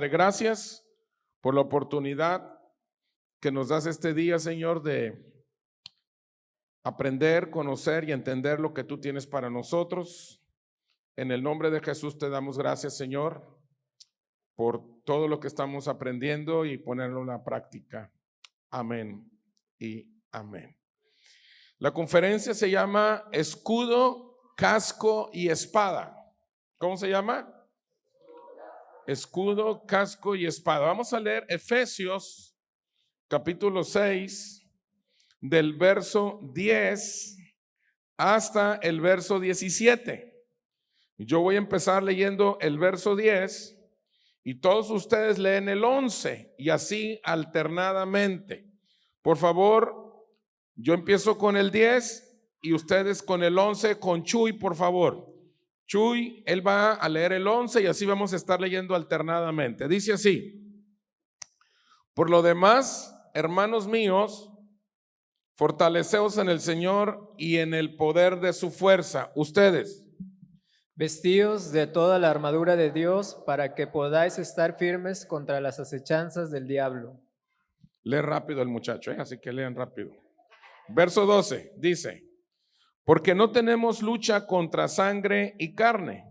Padre, gracias por la oportunidad que nos das este día, Señor, de aprender, conocer y entender lo que tú tienes para nosotros. En el nombre de Jesús te damos gracias, Señor, por todo lo que estamos aprendiendo y ponerlo en la práctica. Amén y amén. La conferencia se llama Escudo, Casco y Espada. ¿Cómo se llama? Escudo, casco y espada. Vamos a leer Efesios capítulo 6 del verso 10 hasta el verso 17. Yo voy a empezar leyendo el verso 10 y todos ustedes leen el 11 y así alternadamente. Por favor, yo empiezo con el 10 y ustedes con el 11 con Chuy, por favor. Chuy, él va a leer el 11 y así vamos a estar leyendo alternadamente. Dice así: por lo demás, hermanos míos, fortaleceos en el Señor y en el poder de su fuerza. Ustedes, vestidos de toda la armadura de Dios para que podáis estar firmes contra las acechanzas del diablo. lee rápido el muchacho, así que lean rápido. Verso 12 dice: porque no tenemos lucha contra sangre y carne,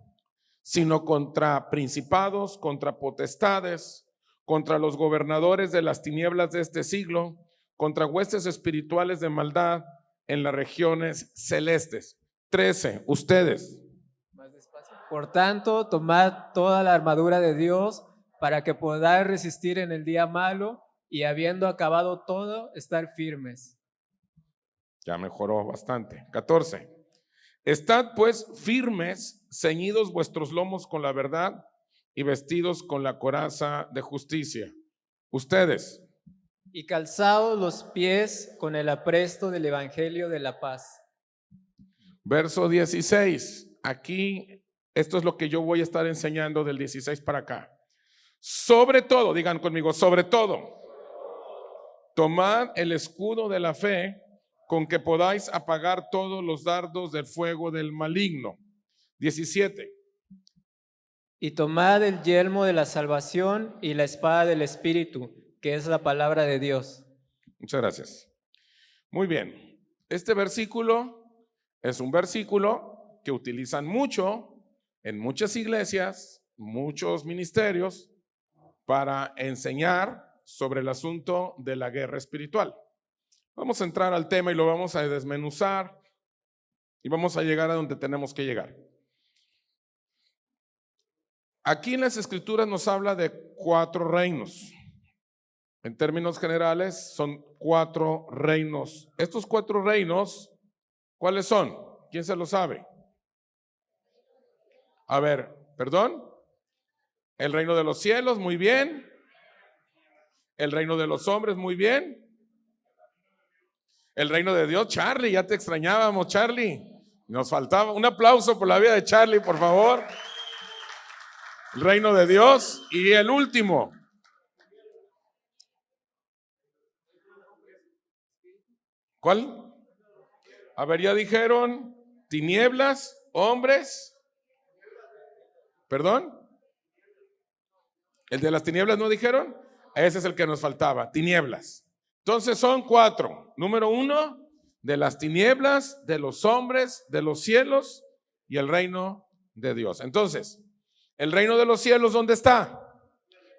sino contra principados, contra potestades, contra los gobernadores de las tinieblas de este siglo, contra huestes espirituales de maldad en las regiones celestes. 13, ustedes. Más despacio. Por tanto, tomad toda la armadura de Dios para que podáis resistir en el día malo y habiendo acabado todo, estar firmes. Ya mejoró bastante. 14. Estad pues firmes, ceñidos vuestros lomos con la verdad y vestidos con la coraza de justicia. Ustedes. Y calzados los pies con el apresto del evangelio de la paz. Verso 16. Aquí, esto es lo que yo voy a estar enseñando del 16 para acá. Sobre todo, digan conmigo, sobre todo, tomad el escudo de la fe con que podáis apagar todos los dardos del fuego del maligno. 17. Y tomad el yelmo de la salvación y la espada del Espíritu, que es la palabra de Dios. Muchas gracias. Muy bien. Este versículo es un versículo que utilizan mucho en muchas iglesias, muchos ministerios, para enseñar sobre el asunto de la guerra espiritual. Vamos a entrar al tema y lo vamos a desmenuzar y vamos a llegar a donde tenemos que llegar. Aquí en las escrituras nos habla de 4 reinos. En términos generales son 4 reinos. Estos 4 reinos, ¿cuáles son? ¿Quién se lo sabe? A ver, perdón. El reino de los cielos, muy bien. El reino de los hombres, muy bien. El reino de Dios, Charlie, ya te extrañábamos, Charlie. Nos faltaba un aplauso por la vida de Charlie, por favor. El reino de Dios y el último. ¿Cuál? A ver, ya dijeron tinieblas, hombres. ¿Perdón? ¿El de las tinieblas no dijeron? Ese es el que nos faltaba, tinieblas. Entonces son 4. Número 1, de las tinieblas, de los hombres, de los cielos y el reino de Dios. Entonces, el reino de los cielos, ¿dónde está?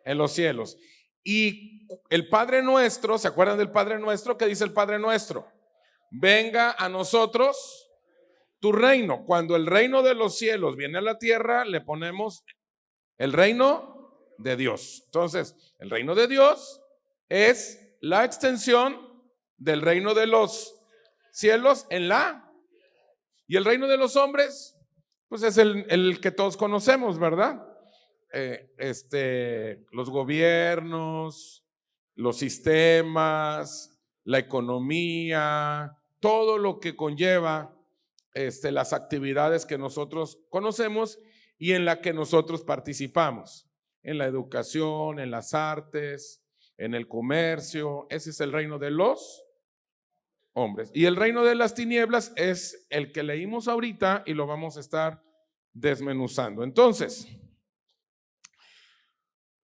En los cielos. Y el Padre Nuestro, ¿se acuerdan del Padre Nuestro? ¿Qué dice el Padre Nuestro? Venga a nosotros tu reino. Cuando el reino de los cielos viene a la tierra, le ponemos el reino de Dios. Entonces, el reino de Dios es la extensión del reino de los cielos en la, y el reino de los hombres, pues es el que todos conocemos, ¿verdad? Los gobiernos, los sistemas, la economía, todo lo que conlleva las actividades que nosotros conocemos y en la que nosotros participamos, en la educación, en las artes, en el comercio. Ese es el reino de los hombres. Y el reino de las tinieblas es el que leímos ahorita y lo vamos a estar desmenuzando. Entonces,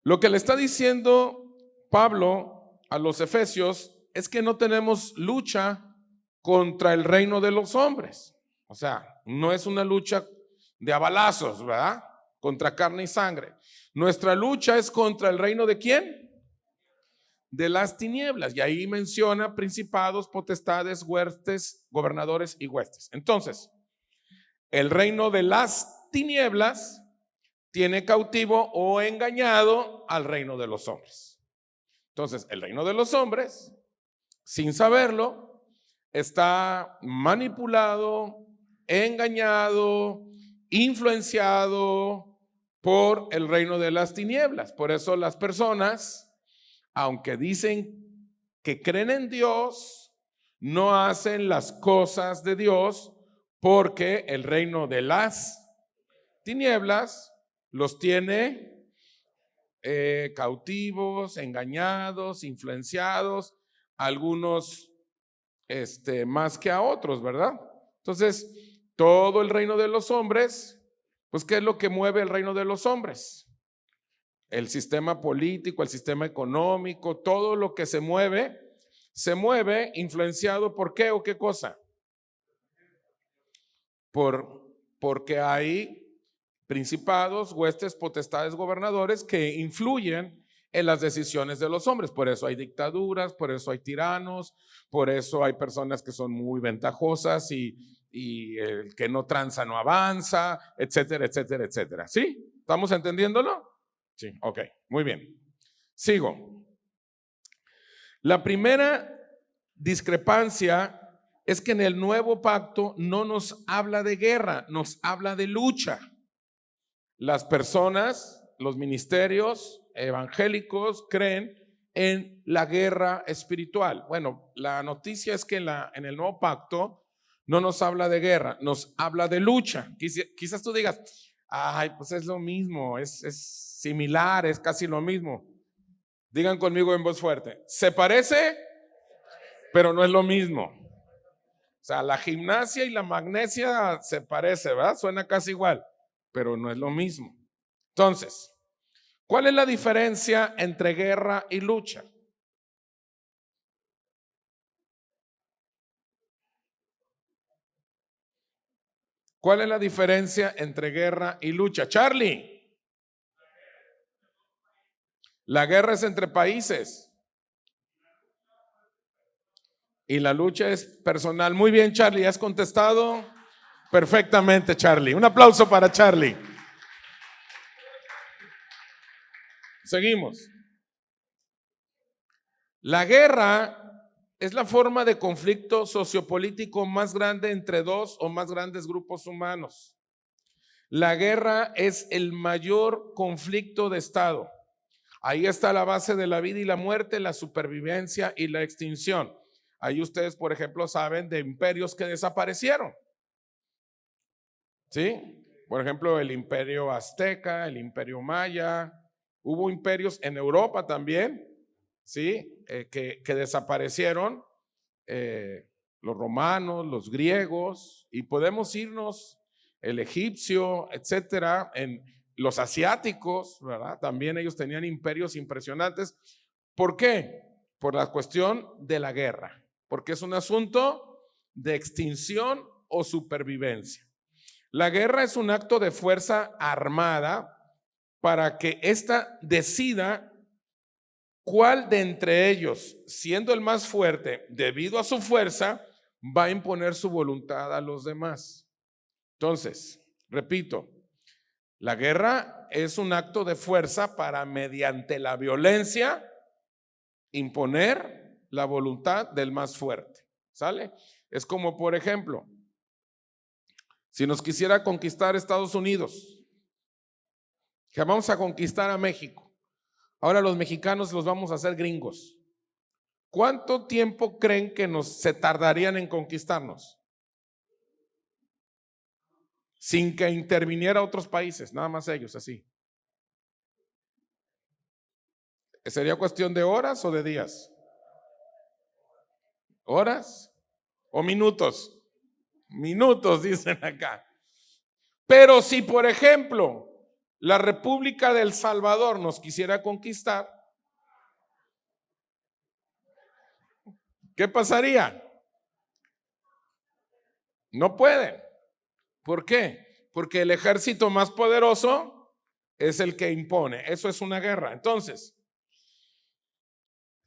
Lo que le está diciendo Pablo a los efesios es que no tenemos lucha contra el reino de los hombres. O sea, no es una lucha de a balazos, ¿verdad? Contra carne y sangre. Nuestra lucha es contra el reino de ¿quién? De las tinieblas. Y ahí menciona principados, potestades, huestes, gobernadores y huestes. Entonces, el reino de las tinieblas tiene cautivo o engañado al reino de los hombres. Entonces, el reino de los hombres, sin saberlo, está manipulado, engañado, influenciado por el reino de las tinieblas. Por eso las personas, aunque dicen que creen en Dios, no hacen las cosas de Dios porque el reino de las tinieblas los tiene cautivos, engañados, influenciados, algunos más que a otros, ¿verdad? Entonces, todo el reino de los hombres, pues ¿qué es lo que mueve el reino de los hombres? El sistema político, el sistema económico, todo lo que se mueve influenciado ¿por qué o qué cosa? Porque hay principados, huestes, potestades, gobernadores que influyen en las decisiones de los hombres. Por eso hay dictaduras, por eso hay tiranos, por eso hay personas que son muy ventajosas y el que no tranza no avanza, etcétera, etcétera, etcétera. ¿Sí? ¿Estamos entendiéndolo? Sí, ok, muy bien. Sigo. La primera discrepancia es que en el nuevo pacto no nos habla de guerra, nos habla de lucha. Las personas, los ministerios evangélicos creen en la guerra espiritual. Bueno, la noticia es que en el nuevo pacto no nos habla de guerra, nos habla de lucha. Quizás tú digas, ay, pues es lo mismo, es similar, es casi lo mismo. Digan conmigo en voz fuerte, se parece, pero no es lo mismo. O sea, la gimnasia y la magnesia se parece, ¿verdad? Suena casi igual, pero no es lo mismo. Entonces, ¿cuál es la diferencia entre guerra y lucha? ¿Cuál es la diferencia entre guerra y lucha? Charlie, la guerra es entre países y la lucha es personal. Muy bien, Charlie, ¿has contestado? Perfectamente, Charlie. Un aplauso para Charlie. Seguimos. La guerra es la forma de conflicto sociopolítico más grande entre dos o más grandes grupos humanos. La guerra es el mayor conflicto de Estado. Ahí está la base de la vida y la muerte, la supervivencia y la extinción. Ahí ustedes, por ejemplo, saben de imperios que desaparecieron. ¿Sí? Por ejemplo, el imperio azteca, el imperio maya. Hubo imperios en Europa también, ¿sí? Que desaparecieron. Los romanos, los griegos, y podemos irnos, el egipcio, etcétera, en los asiáticos, ¿verdad? También ellos tenían imperios impresionantes. ¿Por qué? Por la cuestión de la guerra, porque es un asunto de extinción o supervivencia. La guerra es un acto de fuerza armada para que ésta decida cuál de entre ellos, siendo el más fuerte, debido a su fuerza, va a imponer su voluntad a los demás. Entonces, repito, la guerra es un acto de fuerza para, mediante la violencia, imponer la voluntad del más fuerte. ¿Sale? Es como, por ejemplo, si nos quisiera conquistar Estados Unidos, que vamos a conquistar a México. Ahora los mexicanos los vamos a hacer gringos. ¿Cuánto tiempo creen que se tardarían en conquistarnos? Sin que interviniera otros países, nada más ellos, así. ¿Sería cuestión de horas o de días? ¿Horas o minutos? Minutos, dicen acá. Pero si, por ejemplo, la República del Salvador nos quisiera conquistar, ¿qué pasaría? No pueden. ¿Por qué? Porque el ejército más poderoso es el que impone. Eso es una guerra. Entonces,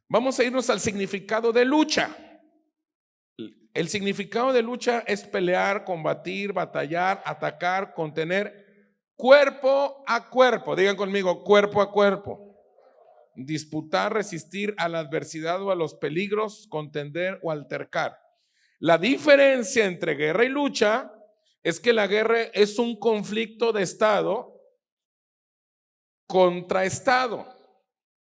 vamos a irnos al significado de lucha. El significado de lucha es pelear, combatir, batallar, atacar, contener, cuerpo a cuerpo. Digan conmigo, cuerpo a cuerpo. Disputar, resistir a la adversidad o a los peligros, contender o altercar. La diferencia entre guerra y lucha es que la guerra es un conflicto de Estado contra Estado.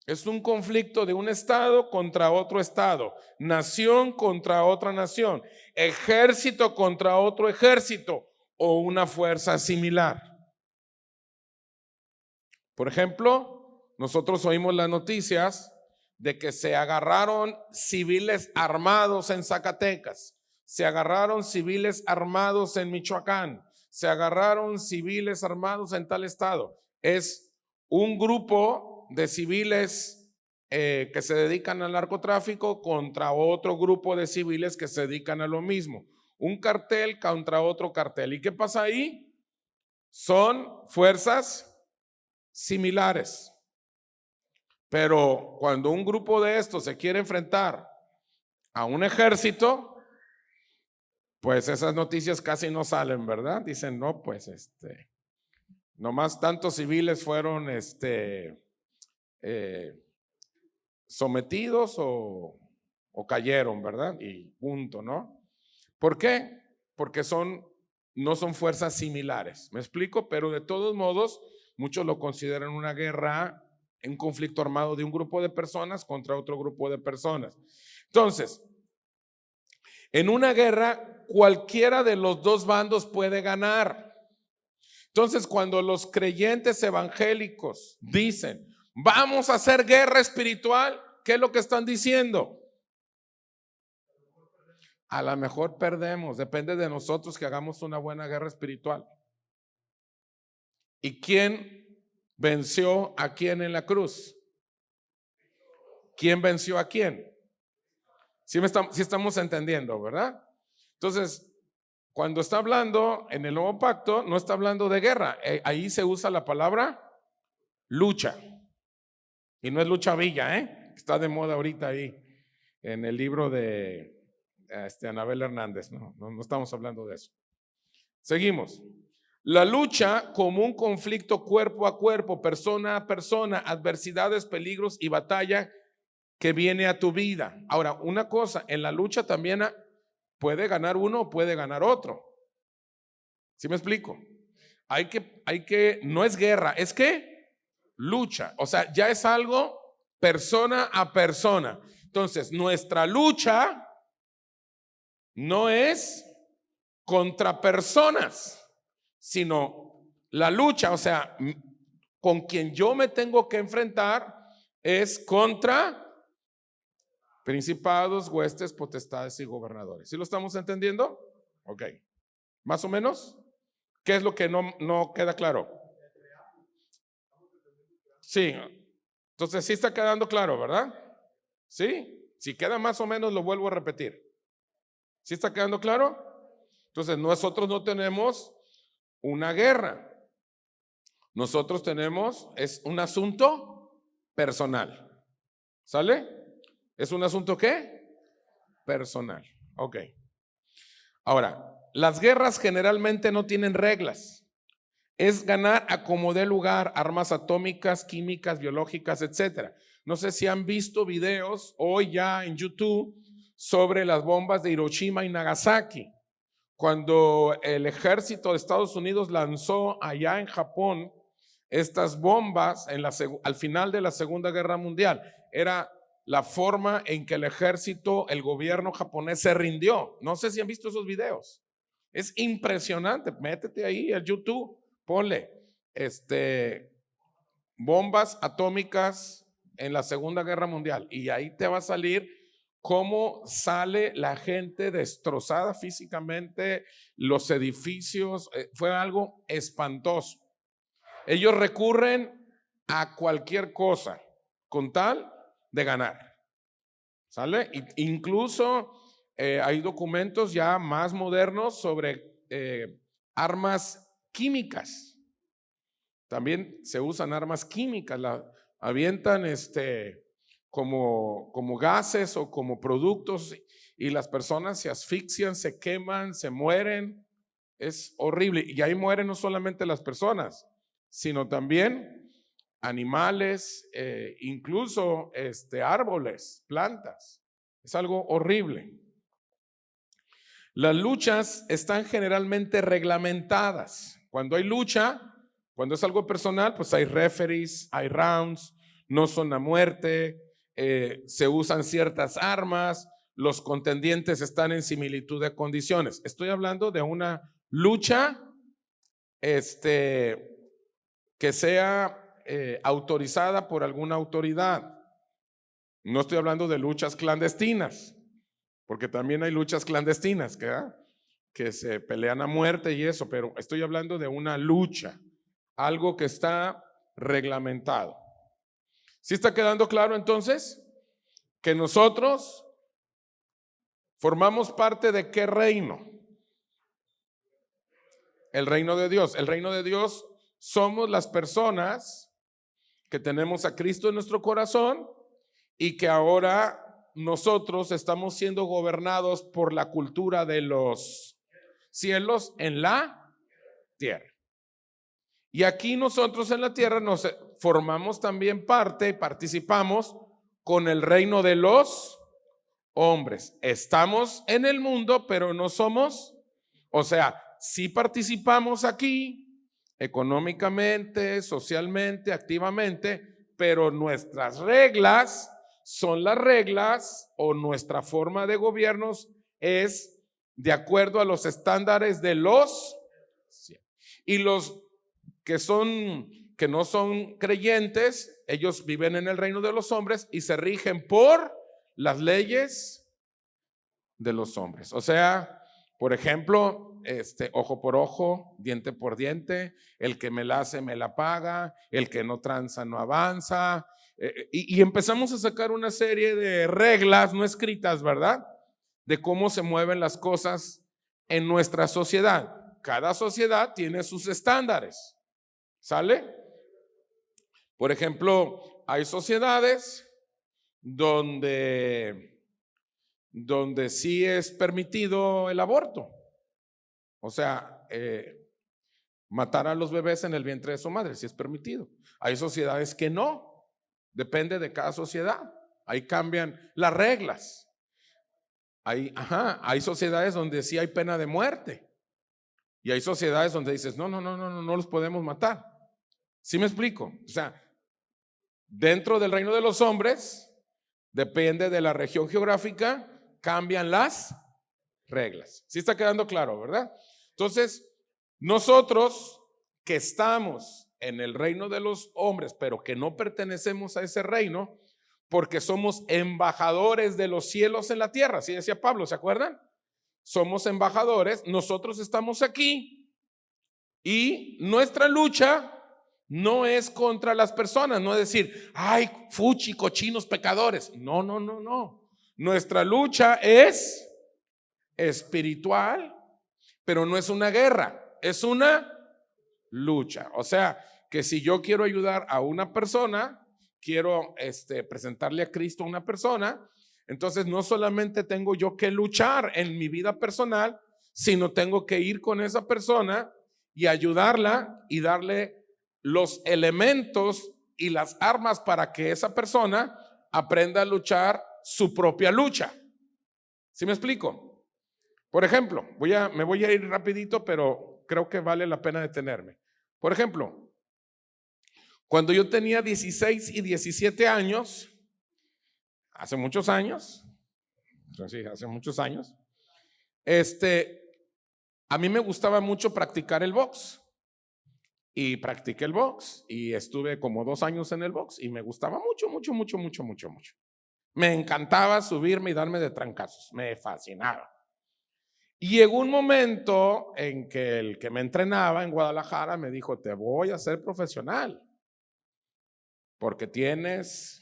Es un conflicto de un Estado contra otro Estado, nación contra otra nación, ejército contra otro ejército o una fuerza similar. Por ejemplo, nosotros oímos las noticias de que se agarraron civiles armados en Zacatecas, se agarraron civiles armados en Michoacán, se agarraron civiles armados en tal estado. Es un grupo de civiles que se dedican al narcotráfico contra otro grupo de civiles que se dedican a lo mismo. Un cartel contra otro cartel. ¿Y qué pasa ahí? Son fuerzas similares. Pero cuando un grupo de estos se quiere enfrentar a un ejército, pues esas noticias casi no salen, ¿verdad? Dicen, no, pues nomás tantos civiles fueron sometidos o cayeron, ¿verdad? Y punto, ¿no? ¿Por qué? Porque no son fuerzas similares. ¿Me explico? Pero de todos modos, muchos lo consideran una guerra, un conflicto armado de un grupo de personas contra otro grupo de personas. Entonces, en una guerra, cualquiera de los dos bandos puede ganar. Entonces, cuando los creyentes evangélicos dicen, vamos a hacer guerra espiritual, ¿qué es lo que están diciendo? A lo mejor perdemos, depende de nosotros que hagamos una buena guerra espiritual. ¿Y quién venció a quién en la cruz? ¿Quién venció a quién? Sí estamos entendiendo, ¿verdad? Entonces, cuando está hablando en el nuevo pacto, no está hablando de guerra. Ahí se usa la palabra lucha. Y no es lucha villa, está de moda ahorita ahí en el libro de Anabel Hernández. No estamos hablando de eso. Seguimos. La lucha como un conflicto cuerpo a cuerpo, persona a persona, adversidades, peligros y batalla que viene a tu vida. Ahora, una cosa, en la lucha también puede ganar uno o puede ganar otro. ¿Sí me explico? No es guerra, es que lucha. O sea, ya es algo persona a persona. Entonces, nuestra lucha no es contra personas, sino la lucha, o sea, con quien yo me tengo que enfrentar es contra principados, huestes, potestades y gobernadores. ¿Sí lo estamos entendiendo? Ok. ¿Más o menos? ¿Qué es lo que no queda claro? Sí. Entonces sí está quedando claro, ¿verdad? ¿Sí? Si queda más o menos, lo vuelvo a repetir. ¿Sí está quedando claro? Entonces nosotros no tenemos una guerra. Nosotros es un asunto personal. ¿Sale? ¿Es un asunto qué? Personal. Ok. Ahora, las guerras generalmente no tienen reglas. Es ganar a como dé lugar, armas atómicas, químicas, biológicas, etcétera. No sé si han visto videos hoy ya en YouTube sobre las bombas de Hiroshima y Nagasaki. Cuando el ejército de Estados Unidos lanzó allá en Japón estas bombas al final de la Segunda Guerra Mundial, era la forma en que el gobierno japonés se rindió. No sé si han visto esos videos. Es impresionante. Métete ahí al YouTube, ponle bombas atómicas en la Segunda Guerra Mundial y ahí te va a salir cómo sale la gente destrozada físicamente, los edificios, fue algo espantoso. Ellos recurren a cualquier cosa con tal de ganar. ¿Sale? Incluso hay documentos ya más modernos sobre armas químicas. También se usan armas químicas, avientan como gases o como productos y las personas se asfixian, se queman, se mueren. Es horrible. Y ahí mueren no solamente las personas, sino también animales, incluso árboles, plantas. Es algo horrible. Las luchas están generalmente reglamentadas. Cuando hay lucha, cuando es algo personal, pues hay referees, hay rounds, no son a muerte, se usan ciertas armas, los contendientes están en similitud de condiciones. Estoy hablando de una lucha que sea autorizada por alguna autoridad. No estoy hablando de luchas clandestinas, porque también hay luchas clandestinas que se pelean a muerte y eso, pero estoy hablando de una lucha, algo que está reglamentado. ¿Sí está quedando claro entonces? Que nosotros formamos parte de ¿qué reino? El reino de Dios. El reino de Dios somos las personas que tenemos a Cristo en nuestro corazón y que ahora nosotros estamos siendo gobernados por la cultura de los cielos en la tierra. Y aquí nosotros en la tierra nos formamos también parte, participamos con el reino de los hombres. Estamos en el mundo, pero no somos, o sea, sí participamos aquí económicamente, socialmente, activamente, pero nuestras reglas son las reglas o nuestra forma de gobiernos es de acuerdo a los estándares de los y los que no son creyentes, ellos viven en el reino de los hombres y se rigen por las leyes de los hombres. O sea, por ejemplo, ojo por ojo, diente por diente, el que me la hace me la paga, el que no tranza no avanza, y empezamos a sacar una serie de reglas no escritas, ¿verdad? De cómo se mueven las cosas en nuestra sociedad. Cada sociedad tiene sus estándares. ¿Sale? Por ejemplo, hay sociedades donde sí es permitido el aborto. O sea, matar a los bebés en el vientre de su madre, sí es permitido. Hay sociedades que no, depende de cada sociedad. Ahí cambian las reglas. Hay sociedades donde sí hay pena de muerte. Y hay sociedades donde dices, no los podemos matar. ¿Sí me explico? O sea, dentro del reino de los hombres, depende de la región geográfica, cambian las reglas. ¿Sí está quedando claro, verdad? Entonces, nosotros que estamos en el reino de los hombres, pero que no pertenecemos a ese reino, porque somos embajadores de los cielos en la tierra, así decía Pablo, ¿se acuerdan? Somos embajadores, nosotros estamos aquí y nuestra lucha no es contra las personas, no es decir, ay, fuchi, cochinos, pecadores. No. Nuestra lucha es espiritual, pero no es una guerra, es una lucha. O sea, que si yo quiero ayudar a una persona, quiero presentarle a Cristo a una persona, entonces no solamente tengo yo que luchar en mi vida personal, sino tengo que ir con esa persona y ayudarla y darle los elementos y las armas para que esa persona aprenda a luchar su propia lucha. ¿Sí me explico? Por ejemplo, me voy a ir rapidito, pero creo que vale la pena detenerme. Por ejemplo, cuando yo tenía 16 y 17 años, hace muchos años, a mí me gustaba mucho practicar el box. Y practiqué el box y estuve como 2 años en el box y me gustaba mucho. Me encantaba subirme y darme de trancazos, me fascinaba. Y llegó un momento en que el que me entrenaba en Guadalajara me dijo, te voy a hacer profesional, porque tienes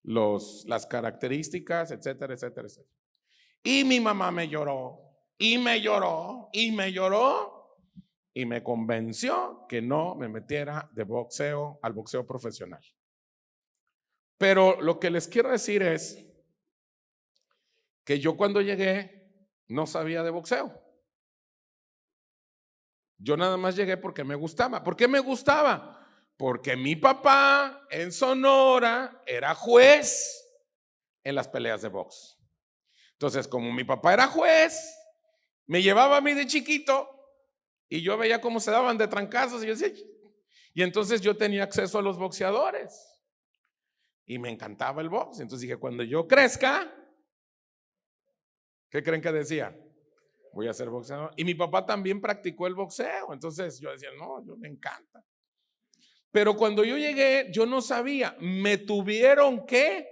las características, etcétera, etcétera, etcétera. Y mi mamá me lloró, y me lloró, y me lloró, y me convenció que no me metiera de boxeo al boxeo profesional. Pero lo que les quiero decir es que yo cuando llegué no sabía de boxeo. Yo nada más llegué porque me gustaba. ¿Por qué me gustaba? Porque mi papá en Sonora era juez en las peleas de box. Entonces, como mi papá era juez, me llevaba a mí de chiquito y yo veía cómo se daban de trancazos y yo decía, y entonces yo tenía acceso a los boxeadores y me encantaba el box. Entonces dije, cuando yo crezca, ¿qué creen que decía? Voy a ser boxeador. Y mi papá también practicó el boxeo. Entonces yo decía, no, yo me encanta. Pero cuando yo llegué, yo no sabía. Me tuvieron que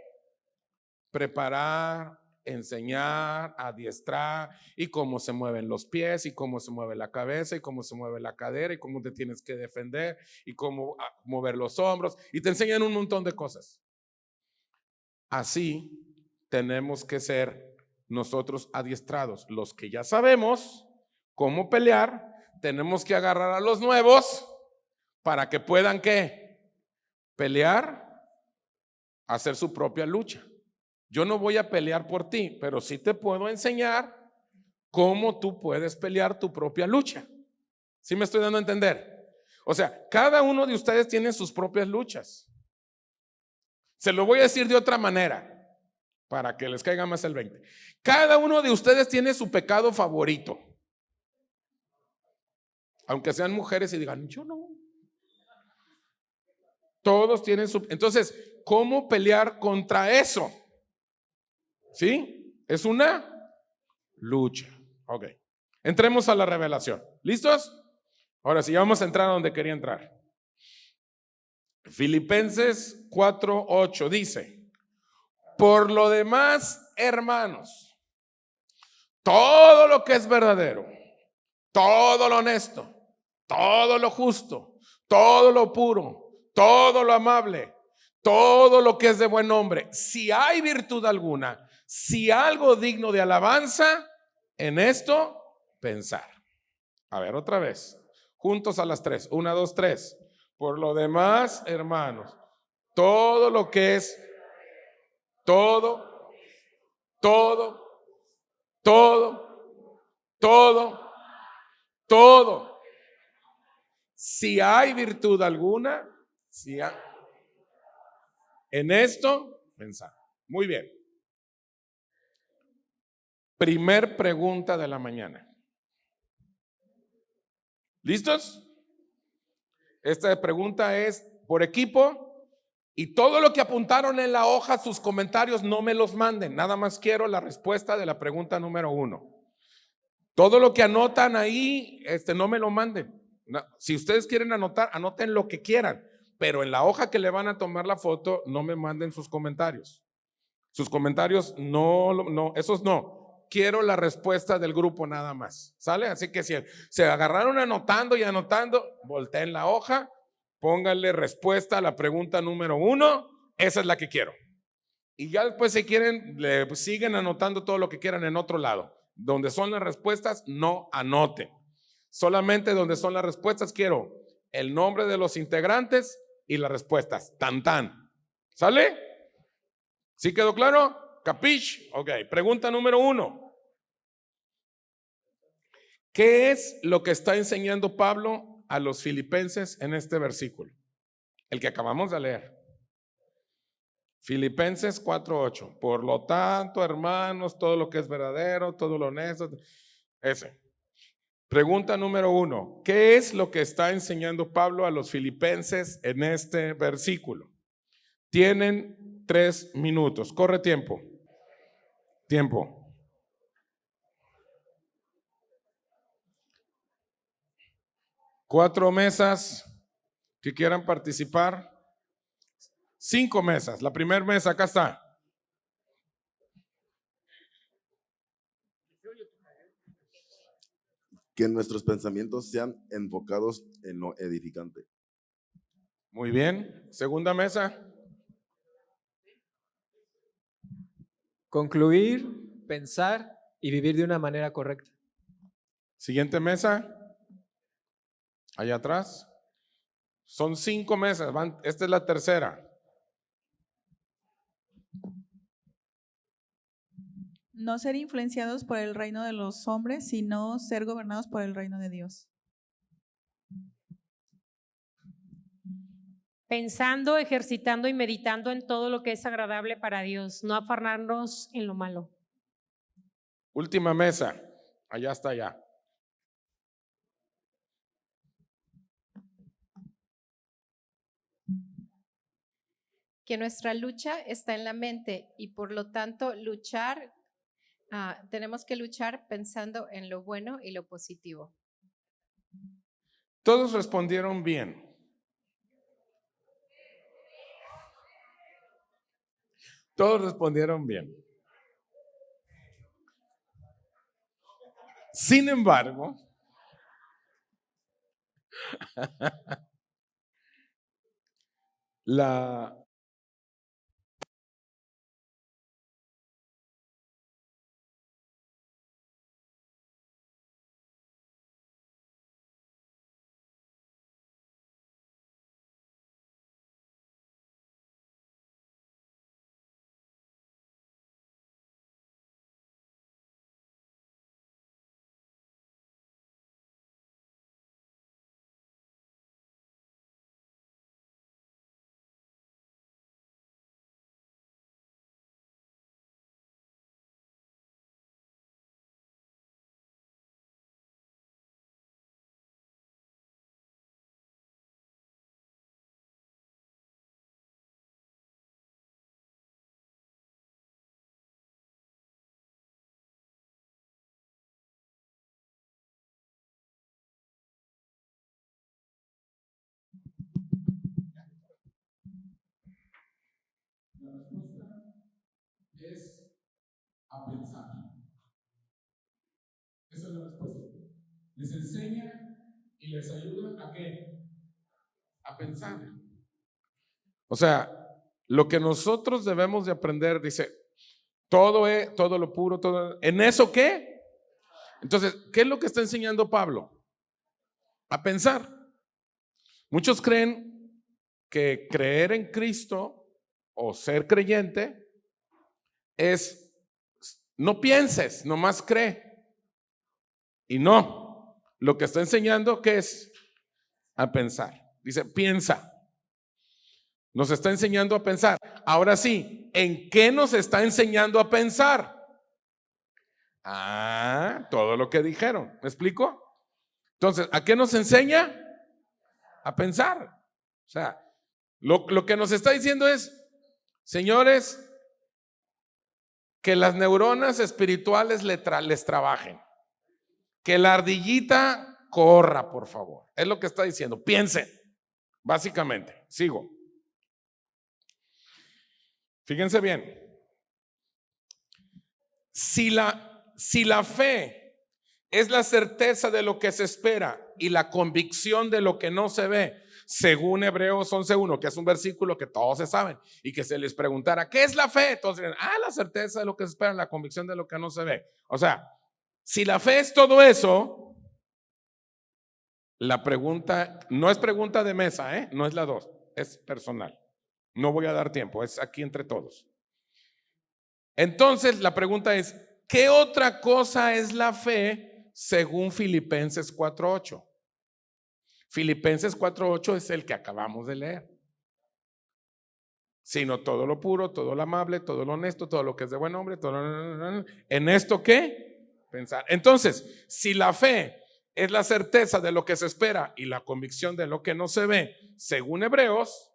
preparar, enseñar, adiestrar, y cómo se mueven los pies, y cómo se mueve la cabeza, y cómo se mueve la cadera, y cómo te tienes que defender, y cómo mover los hombros, y te enseñan un montón de cosas. Así tenemos que ser nosotros adiestrados. Los que ya sabemos cómo pelear, tenemos que agarrar a los nuevos para que puedan ¿qué? Pelear, hacer su propia lucha. Yo no voy a pelear por ti, pero sí te puedo enseñar cómo tú puedes pelear tu propia lucha. ¿Sí me estoy dando a entender? O sea, cada uno de ustedes tiene sus propias luchas. Se lo voy a decir de otra manera para que les caiga más el 20. Cada uno de ustedes tiene su pecado favorito. Aunque sean mujeres y digan, yo no. Todos tienen su... Entonces, ¿cómo pelear contra eso? ¿Sí? Es una lucha. Ok. Entremos a la revelación. ¿Listos? Ahora sí, vamos a entrar a donde quería entrar. Filipenses 4:8 dice, por lo demás, hermanos, todo lo que es verdadero, todo lo honesto, todo lo justo, todo lo puro, todo lo amable, todo lo que es de buen nombre, si hay virtud alguna, si algo digno de alabanza, en esto pensar. A ver, otra vez, juntos a las 3, 1, 2, 3. Por lo demás, hermanos, todo lo que es, todo, si hay virtud alguna, en esto pensar. Muy bien. Primer pregunta de la mañana. ¿Listos? Esta pregunta es por equipo y todo lo que apuntaron en la hoja, sus comentarios, no me los manden. Nada más quiero la respuesta de la pregunta número 1. Todo lo que anotan ahí, no me lo manden. No, si ustedes quieren anotar, anoten lo que quieran, pero en la hoja que le van a tomar la foto, no me manden sus comentarios. Sus comentarios no, esos no. Quiero la respuesta del grupo nada más. ¿Sale? Así que si se agarraron anotando y anotando, volteen la hoja, pónganle respuesta a la pregunta número 1. Esa es la que quiero. Y ya después, si quieren, le siguen anotando todo lo que quieran en otro lado. Donde son las respuestas, no anoten. Solamente donde son las respuestas quiero el nombre de los integrantes y las respuestas. Tan tan. ¿Sale? ¿Sí quedó claro? ¿Capish? Ok. Pregunta número 1. ¿Qué es lo que está enseñando Pablo a los filipenses en este versículo? El que acabamos de leer. Filipenses 4:8. Por lo tanto, hermanos, todo lo que es verdadero, todo lo honesto. Ese. Pregunta número 1. ¿Qué es lo que está enseñando Pablo a los filipenses en este versículo? Tienen 3 minutos. Corre tiempo. Tiempo. 4 mesas que quieran participar. 5 mesas. La primera mesa, acá está. que nuestros pensamientos sean enfocados en lo edificante. Muy bien. Segunda mesa. Concluir, pensar y vivir de una manera correcta. Siguiente mesa. Allá atrás. Son 5 mesas. Esta es la tercera. No ser influenciados por el reino de los hombres, sino ser gobernados por el reino de Dios. Pensando, ejercitando y meditando en todo lo que es agradable para Dios, no afanarnos en lo malo. Última mesa. Allá está allá. Que nuestra lucha está en la mente y por lo tanto tenemos que luchar pensando en lo bueno y lo positivo. Todos respondieron bien. Todos respondieron bien. Sin embargo, la respuesta es a pensar. Esa es la respuesta. Les enseña y les ayuda ¿a qué? A pensar. O sea, lo que nosotros debemos de aprender, dice, todo lo puro, todo. ¿En eso qué? Entonces, ¿qué es lo que está enseñando Pablo? A pensar. Muchos creen que creer en Cristo o ser creyente es no pienses, nomás cree. Y no, lo que está enseñando ¿qué es? A pensar. Dice, piensa. Nos está enseñando a pensar. Ahora sí, ¿en qué nos está enseñando a pensar? Todo lo que dijeron. ¿Me explico? Entonces, ¿a qué nos enseña? A pensar. O sea, lo que nos está diciendo es, señores, que las neuronas espirituales les trabajen. Que la ardillita corra, por favor. Es lo que está diciendo. Piensen, básicamente. Sigo. Fíjense bien. Si la fe es la certeza de lo que se espera y la convicción de lo que no se ve, según Hebreos 11:1, que es un versículo que todos se saben, y que se les preguntara, ¿qué es la fe? Todos dirían, la certeza de lo que se espera, la convicción de lo que no se ve. O sea, si la fe es todo eso, la pregunta no es pregunta de mesa, no es la 2, es personal. No voy a dar tiempo, es aquí entre todos. Entonces la pregunta es, ¿qué otra cosa es la fe según Filipenses 4:8? Filipenses 4:8 es el que acabamos de leer. Sino todo lo puro, todo lo amable, todo lo honesto, todo lo que es de buen hombre, ¿en esto qué? Pensar. Entonces, si la fe es la certeza de lo que se espera y la convicción de lo que no se ve, según Hebreos,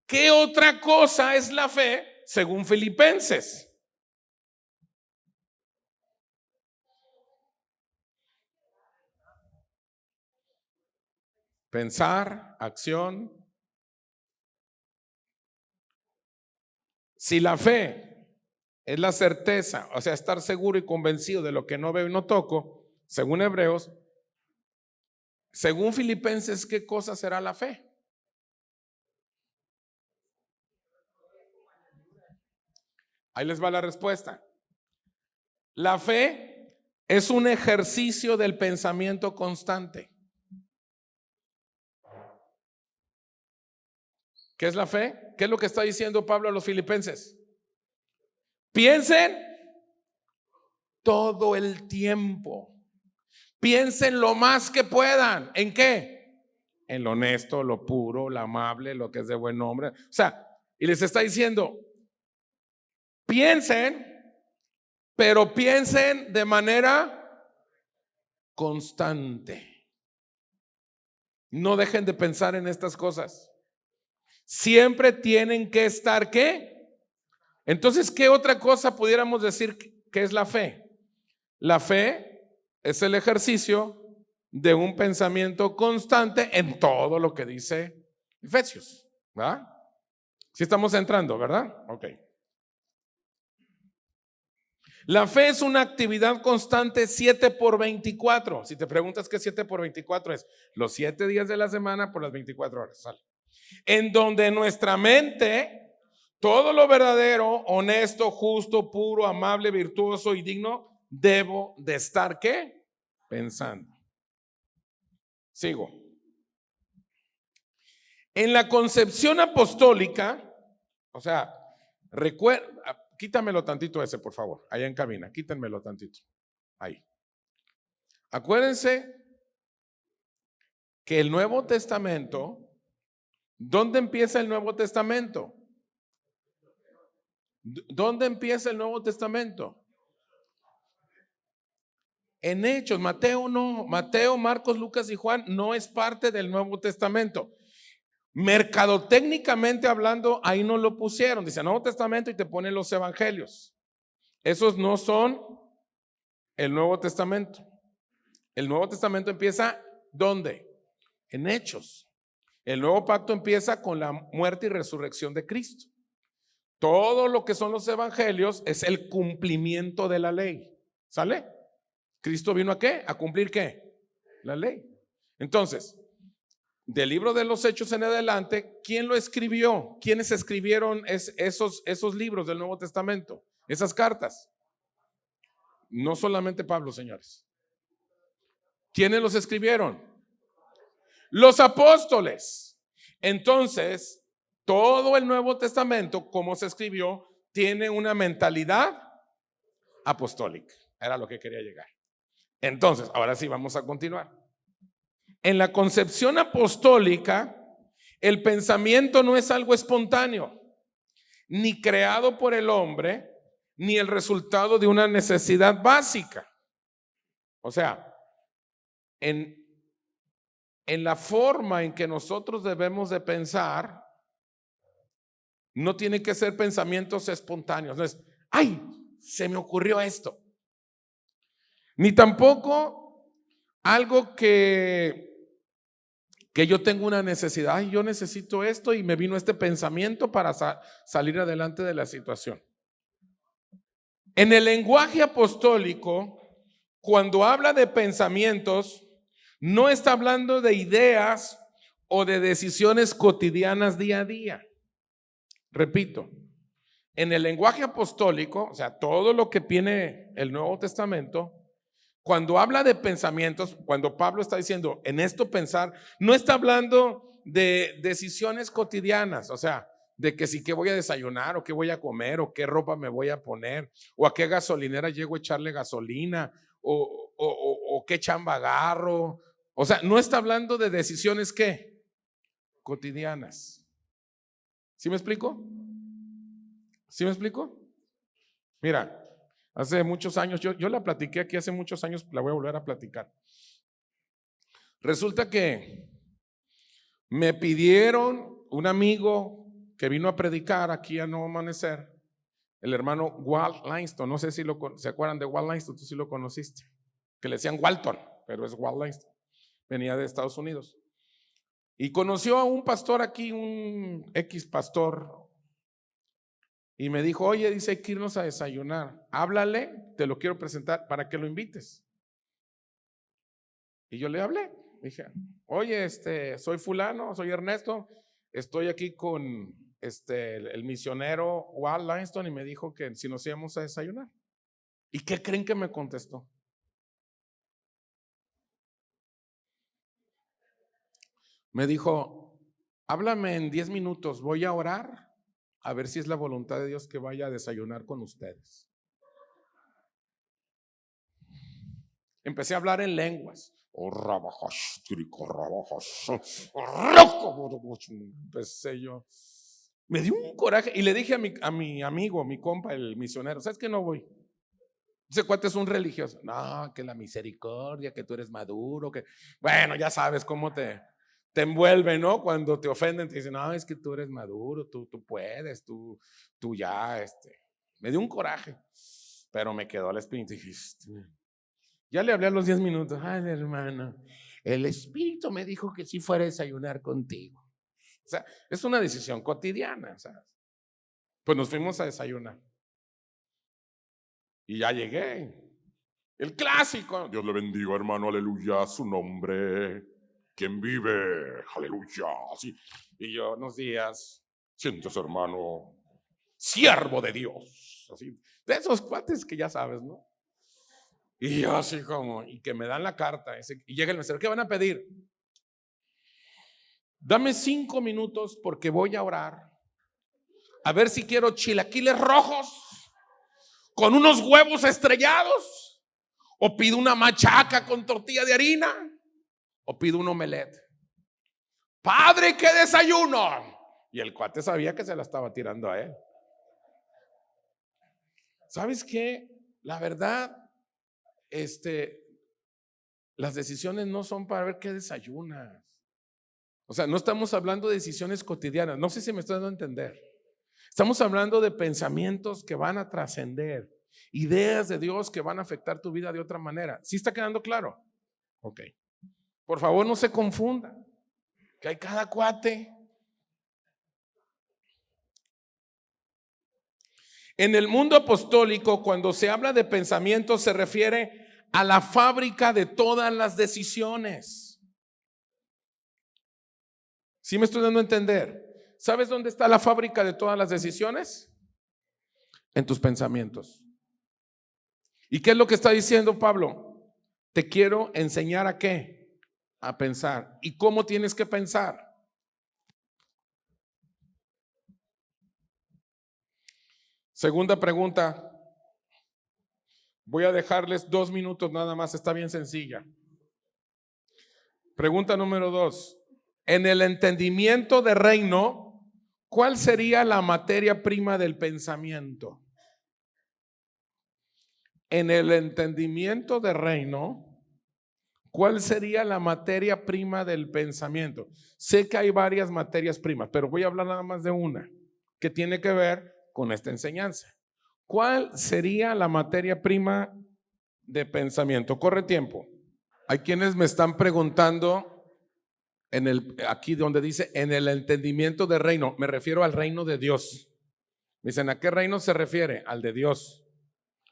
¿qué otra cosa es la fe según Filipenses? Pensar, acción. Si la fe es la certeza, o sea, estar seguro y convencido de lo que no veo y no toco, según Hebreos, Según Filipenses, ¿qué cosa será la fe? Ahí les va la respuesta. La fe es un ejercicio del pensamiento constante. ¿Qué es la fe? ¿Qué es lo que está diciendo Pablo a los filipenses? Piensen todo el tiempo. Piensen lo más que puedan. ¿En qué? En lo honesto, lo puro, lo amable, lo que es de buen nombre. O sea, y les está diciendo, piensen, pero piensen de manera constante. No dejen de pensar en estas cosas. Siempre tienen que estar, ¿qué? Entonces, ¿qué otra cosa pudiéramos decir que es la fe? La fe es el ejercicio de un pensamiento constante en todo lo que dice Efesios, ¿verdad? Sí estamos entrando, ¿verdad? Ok. La fe es una actividad constante 7 por 24. Si te preguntas qué 7 por 24 es, los 7 días de la semana por las 24 horas, sale. En donde nuestra mente, todo lo verdadero, honesto, justo, puro, amable, virtuoso y digno, debo de estar, ¿qué? Pensando. Sigo. En la concepción apostólica, o sea, recuerda, quítamelo tantito ese, por favor, allá en cabina, quítenmelo tantito, ahí. Acuérdense que el Nuevo Testamento, ¿dónde empieza el Nuevo Testamento? ¿Dónde empieza el Nuevo Testamento? En Hechos. Mateo no, Mateo, Marcos, Lucas y Juan no es parte del Nuevo Testamento. Mercadotécnicamente hablando, ahí no lo pusieron. Dice Nuevo Testamento y te ponen los evangelios. Esos no son el Nuevo Testamento. El Nuevo Testamento empieza ¿dónde? En Hechos. El nuevo pacto empieza con la muerte y resurrección de Cristo. Todo lo que son los evangelios es el cumplimiento de la ley. ¿Sale? ¿Cristo vino a qué? ¿A cumplir qué? La ley. Entonces, del libro de los Hechos en adelante, ¿quién lo escribió? ¿Quiénes escribieron esos libros del Nuevo Testamento? Esas cartas. No solamente Pablo, señores. ¿Quiénes los escribieron? Los apóstoles. Entonces, todo el Nuevo Testamento, como se escribió, tiene una mentalidad apostólica. Era lo que quería llegar. Entonces, ahora sí vamos a continuar. En la concepción apostólica, el pensamiento no es algo espontáneo, ni creado por el hombre, ni el resultado de una necesidad básica. O sea, en la forma en que nosotros debemos de pensar, no tiene que ser pensamientos espontáneos. No es, ay, se me ocurrió esto. Ni tampoco algo que yo tengo una necesidad. Ay, yo necesito esto y me vino este pensamiento para salir adelante de la situación. En el lenguaje apostólico, cuando habla de pensamientos, no está hablando de ideas o de decisiones cotidianas día a día. Repito, en el lenguaje apostólico, o sea, todo lo que tiene el Nuevo Testamento, cuando habla de pensamientos, cuando Pablo está diciendo en esto pensar, no está hablando de decisiones cotidianas, o sea, de que si qué voy a desayunar o qué voy a comer o qué ropa me voy a poner o a qué gasolinera llego a echarle gasolina o qué chamba agarro. O sea, no está hablando de decisiones ¿qué? Cotidianas. ¿Sí me explico? ¿Sí me explico? Mira, hace muchos años, yo la platiqué aquí hace muchos años, la voy a volver a platicar. Resulta que me pidieron un amigo que vino a predicar aquí a Nuevo Amanecer, el hermano Walt Langston. No sé si se acuerdan de Walt Langston, tú sí lo conociste, que le decían Walton, pero es Walt Langston, venía de Estados Unidos. Y conoció a un pastor aquí, un ex pastor, y me dijo, oye, dice, hay que irnos a desayunar, háblale, te lo quiero presentar para que lo invites. Y yo le hablé, Dije, oye, soy fulano, soy Ernesto, estoy aquí con el misionero Walt Langston y me dijo que si nos íbamos a desayunar. ¿Y qué creen que me contestó? Me dijo, háblame en 10 minutos, voy a orar a ver si es la voluntad de Dios que vaya a desayunar con ustedes. Empecé a hablar en lenguas. Empecé yo. Me dio un coraje y le dije a mi amigo, mi compa, el misionero, ¿sabes qué? No voy. Ese cuate es un religioso. No, que la misericordia, que tú eres maduro, que bueno, ya sabes cómo te envuelve, ¿no? Cuando te ofenden, te dicen, no, es que tú eres maduro, tú puedes, tú ya, Me dio un coraje, pero me quedó la espinita y dije, ya le hablé a los 10 minutos. Ay, hermano, el Espíritu me dijo que sí fuera a desayunar contigo. O sea, es una decisión cotidiana, ¿sabes? Pues nos fuimos a desayunar. Y ya llegué. El clásico. Dios le bendiga, hermano, aleluya, su nombre. ¿Quién vive? Aleluya. Sí. Y yo, unos días, siéntese, hermano, siervo de Dios. Así, de esos cuates que ya sabes, ¿no? Y yo así como, y que me dan la carta. Y llega el mesero, ¿qué van a pedir? Dame 5 minutos porque voy a orar. A ver si quiero chilaquiles rojos con unos huevos estrellados, o pido una machaca con tortilla de harina, o pido un omelette. Padre, ¿qué desayuno? Y el cuate sabía que se la estaba tirando a él. ¿Sabes qué? La verdad, las decisiones no son para ver qué desayunas. O sea, no estamos hablando de decisiones cotidianas. No sé si me estoy dando a entender. Estamos hablando de pensamientos que van a trascender, ideas de Dios que van a afectar tu vida de otra manera. ¿Sí está quedando claro? Ok. Por favor, no se confunda, que hay cada cuate. En el mundo apostólico, cuando se habla de pensamientos, se refiere a la fábrica de todas las decisiones. ¿Sí me estoy dando a entender? ¿Sabes dónde está la fábrica de todas las decisiones? En tus pensamientos. ¿Y qué es lo que está diciendo Pablo? Te quiero enseñar a qué, a pensar. ¿Y cómo tienes que pensar? Segunda pregunta. Voy a dejarles 2 minutos nada más, está bien sencilla. Pregunta número 2. En el entendimiento de reino, ¿cuál sería la materia prima del pensamiento? En el entendimiento de reino, ¿cuál sería la materia prima del pensamiento? Sé que hay varias materias primas, pero voy a hablar nada más de una que tiene que ver con esta enseñanza. ¿Cuál sería la materia prima de pensamiento? Corre tiempo. Hay quienes me están preguntando aquí donde dice en el entendimiento de reino, me refiero al reino de Dios. Dicen, ¿a qué reino se refiere? Al de Dios,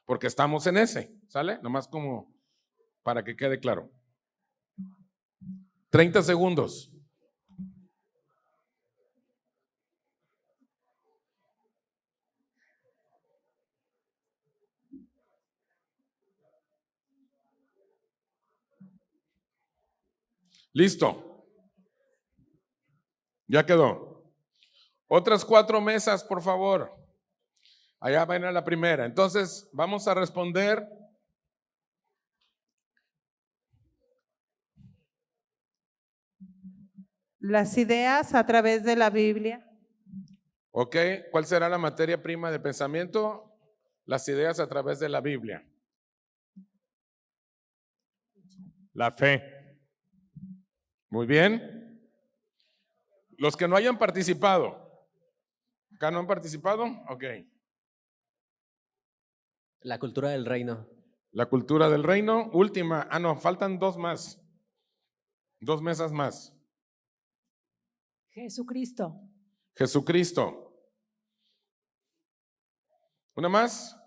porque estamos en ese, ¿sale? Nomás como para que quede claro. 30 segundos. Listo. Ya quedó. Otras 4 mesas, por favor. Allá va a ir la primera. Entonces, vamos a responder. Las ideas a través de la Biblia. Ok, ¿cuál será la materia prima de pensamiento? Las ideas a través de la Biblia. La fe. Muy bien. Los que no hayan participado. ¿Acá no han participado? Ok. La cultura del reino. La cultura del reino. Última. No, faltan 2 más. 2 mesas más. Jesucristo. Jesucristo. ¿Una más?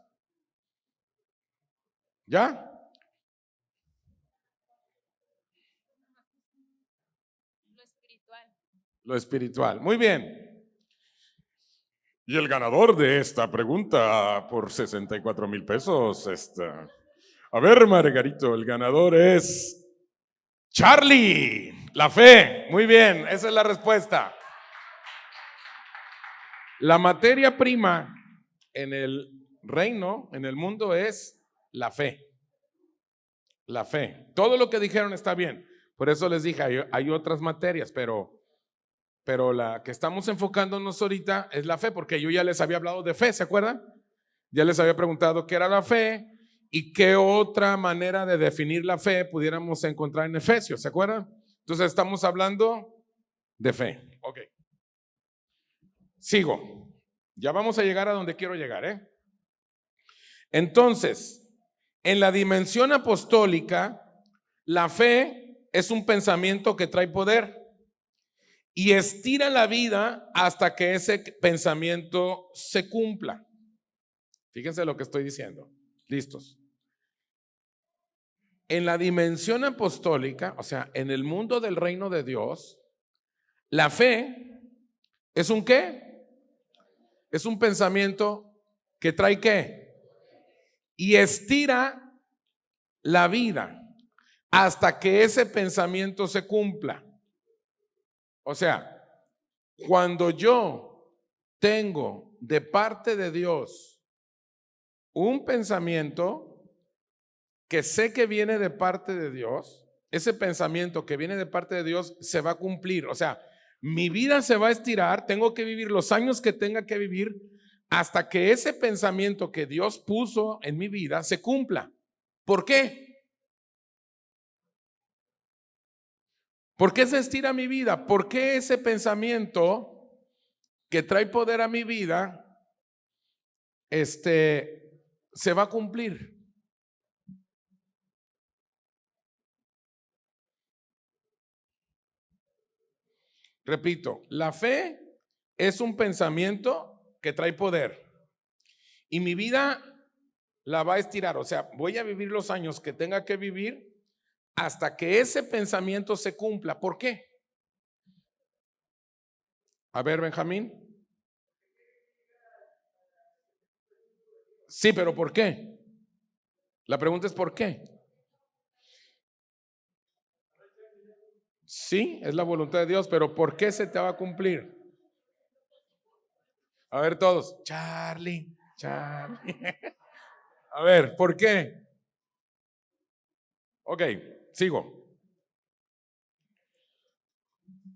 ¿Ya? Lo espiritual. Muy bien. Y el ganador de esta pregunta por 64,000 pesos, a ver, Margarito, el ganador es Charlie, la fe. Muy bien, esa es la respuesta. La materia prima en el reino, en el mundo, es la fe. La fe. Todo lo que dijeron está bien. Por eso les dije, hay otras materias, pero la que estamos enfocándonos ahorita es la fe, porque yo ya les había hablado de fe, ¿se acuerdan? Ya les había preguntado qué era la fe y qué otra manera de definir la fe pudiéramos encontrar en Efesios, ¿se acuerdan? Entonces estamos hablando de fe. Ok. Sigo. Ya vamos a llegar a donde quiero llegar, ¿eh? Entonces, en la dimensión apostólica, la fe es un pensamiento que trae poder y estira la vida hasta que ese pensamiento se cumpla. Fíjense lo que estoy diciendo. ¿Listos? En la dimensión apostólica, o sea, en el mundo del reino de Dios, la fe es un ¿qué? Es un pensamiento que trae ¿qué? Y estira la vida hasta que ese pensamiento se cumpla. O sea, cuando yo tengo de parte de Dios un pensamiento que sé que viene de parte de Dios, ese pensamiento que viene de parte de Dios se va a cumplir. O sea, mi vida se va a estirar, tengo que vivir los años que tenga que vivir hasta que ese pensamiento que Dios puso en mi vida se cumpla. ¿Por qué? ¿Por qué se estira mi vida? ¿Por qué ese pensamiento que trae poder a mi vida se va a cumplir? Repito, la fe es un pensamiento que trae poder y mi vida la va a estirar. O sea, voy a vivir los años que tenga que vivir hasta que ese pensamiento se cumpla. ¿Por qué? A ver, Benjamín. Sí, pero ¿por qué? La pregunta es ¿por qué? Sí, es la voluntad de Dios, pero ¿por qué se te va a cumplir? A ver todos. Charlie. A ver, ¿por qué? Ok, sigo.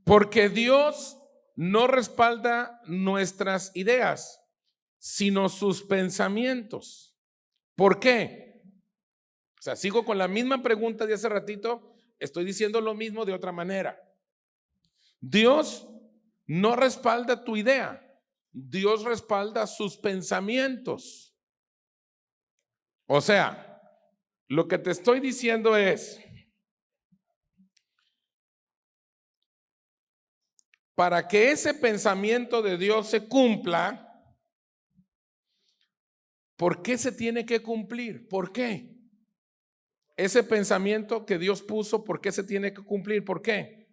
Porque Dios no respalda nuestras ideas, sino sus pensamientos. ¿Por qué? O sea, sigo con la misma pregunta de hace ratito, estoy diciendo lo mismo de otra manera. Dios no respalda tu idea, Dios respalda sus pensamientos. O sea, lo que te estoy diciendo es, para que ese pensamiento de Dios se cumpla, ¿por qué se tiene que cumplir? ¿Por qué? Ese pensamiento que Dios puso, ¿por qué se tiene que cumplir? ¿Por qué?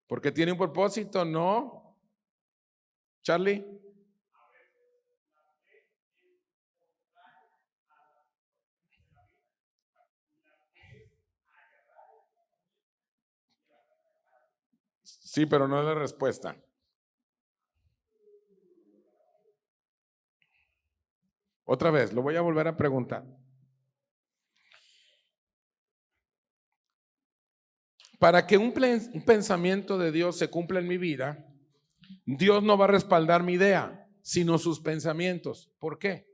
Porque tiene un propósito, ¿no? Charlie. Sí, pero no es la respuesta. Otra vez, lo voy a volver a preguntar. Para que un pensamiento de Dios se cumpla en mi vida, Dios no va a respaldar mi idea, sino sus pensamientos. ¿Por qué?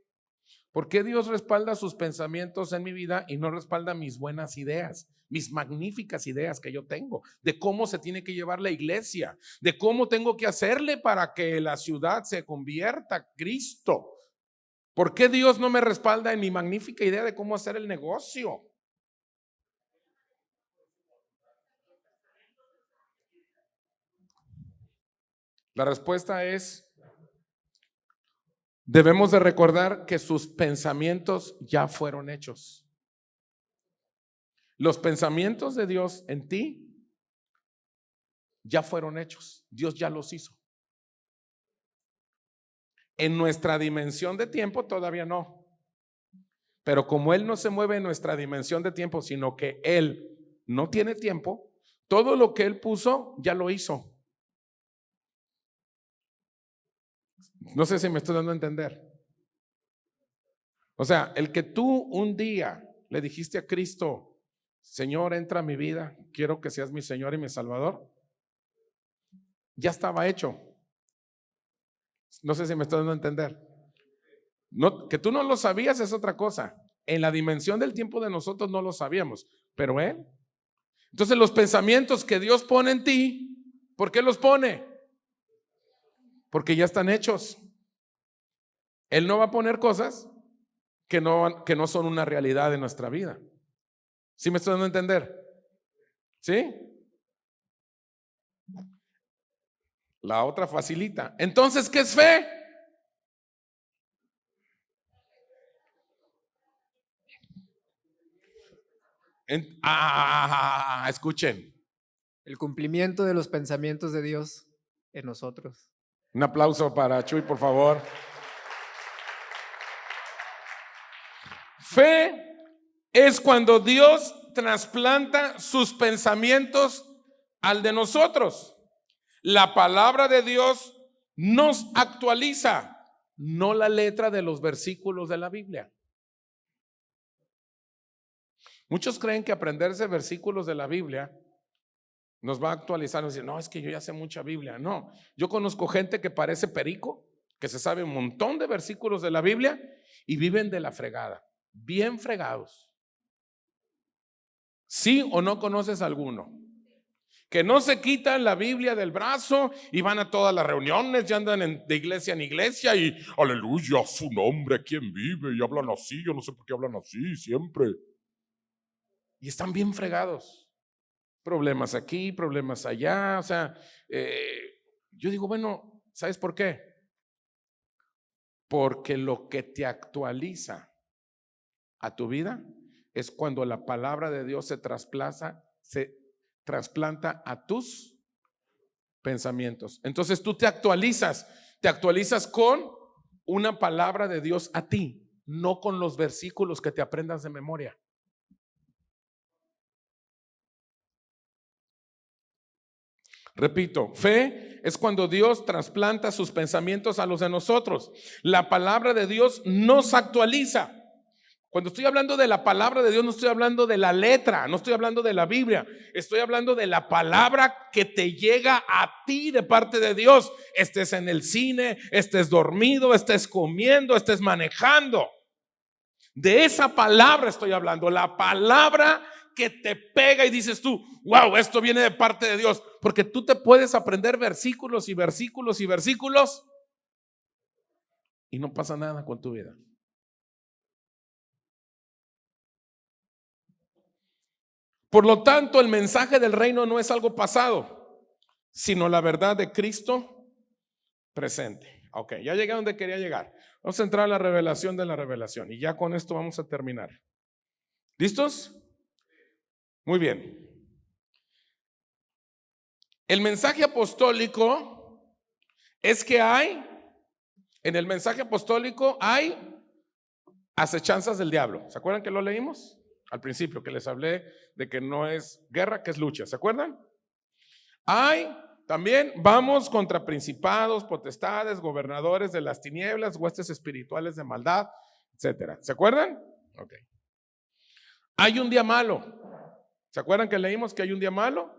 ¿Por qué Dios respalda sus pensamientos en mi vida y no respalda mis buenas ideas, mis magníficas ideas que yo tengo, de cómo se tiene que llevar la iglesia, de cómo tengo que hacerle para que la ciudad se convierta a Cristo? ¿Por qué Dios no me respalda en mi magnífica idea de cómo hacer el negocio? La respuesta es, debemos de recordar que sus pensamientos ya fueron hechos. Los pensamientos de Dios en ti ya fueron hechos. Dios ya los hizo. En nuestra dimensión de tiempo todavía no. Pero como Él no se mueve en nuestra dimensión de tiempo, sino que Él no tiene tiempo, todo lo que Él puso ya lo hizo. No sé si me estoy dando a entender. O sea, el que tú un día le dijiste a Cristo, Señor, entra a mi vida, quiero que seas mi Señor y mi Salvador, ya estaba hecho. No sé si me estoy dando a entender. No, que tú no lo sabías es otra cosa. En la dimensión del tiempo de nosotros no lo sabíamos, pero Él. Entonces los pensamientos que Dios pone en ti, ¿por qué los pone? Porque ya están hechos. Él no va a poner cosas que no son una realidad de nuestra vida. ¿Sí me estoy dando a entender? ¿Sí? La otra facilita. Entonces, ¿qué es fe? Escuchen. El cumplimiento de los pensamientos de Dios en nosotros. Un aplauso para Chuy, por favor. Fe es cuando Dios trasplanta sus pensamientos al de nosotros. La palabra de Dios nos actualiza, no la letra de los versículos de la Biblia. Muchos creen que aprenderse versículos de la Biblia nos va a actualizar. Nos dicen, no, es que yo ya sé mucha Biblia. No, yo conozco gente que parece perico, que se sabe un montón de versículos de la Biblia y viven de la fregada, bien fregados. ¿Sí o no conoces alguno? Que no se quitan la Biblia del brazo y van a todas las reuniones y andan de iglesia en iglesia y aleluya, su nombre, ¿quién vive? Y hablan así, yo no sé por qué hablan así siempre. Y están bien fregados. Problemas aquí, problemas allá. O sea, yo digo, bueno, ¿sabes por qué? Porque lo que te actualiza a tu vida es cuando la palabra de Dios se trasplanta a tus pensamientos. Entonces tú te actualizas con una palabra de Dios a ti, no con los versículos que te aprendas de memoria. Repito, fe es cuando Dios trasplanta sus pensamientos a los de nosotros. La palabra de Dios nos actualiza. Cuando estoy hablando de la palabra de Dios, no estoy hablando de la letra, no estoy hablando de la Biblia, estoy hablando de la palabra que te llega a ti de parte de Dios. Estés en el cine, estés dormido, estés comiendo, estés manejando. De esa palabra estoy hablando, la palabra que te pega y dices tú, wow, esto viene de parte de Dios, porque tú te puedes aprender versículos y versículos y versículos y no pasa nada con tu vida. Por lo tanto, el mensaje del reino no es algo pasado, sino la verdad de Cristo presente. Ok, ya llegué a donde quería llegar. Vamos a entrar a la revelación de la revelación y ya con esto vamos a terminar. ¿Listos? Muy bien. El mensaje apostólico es que en el mensaje apostólico hay acechanzas del diablo. ¿Se acuerdan que lo leímos? Al principio, que les hablé de que no es guerra, que es lucha. ¿Se acuerdan? También vamos contra principados, potestades, gobernadores de las tinieblas, huestes espirituales de maldad, etcétera. ¿Se acuerdan? Ok. Hay un día malo. ¿Se acuerdan que leímos que hay un día malo?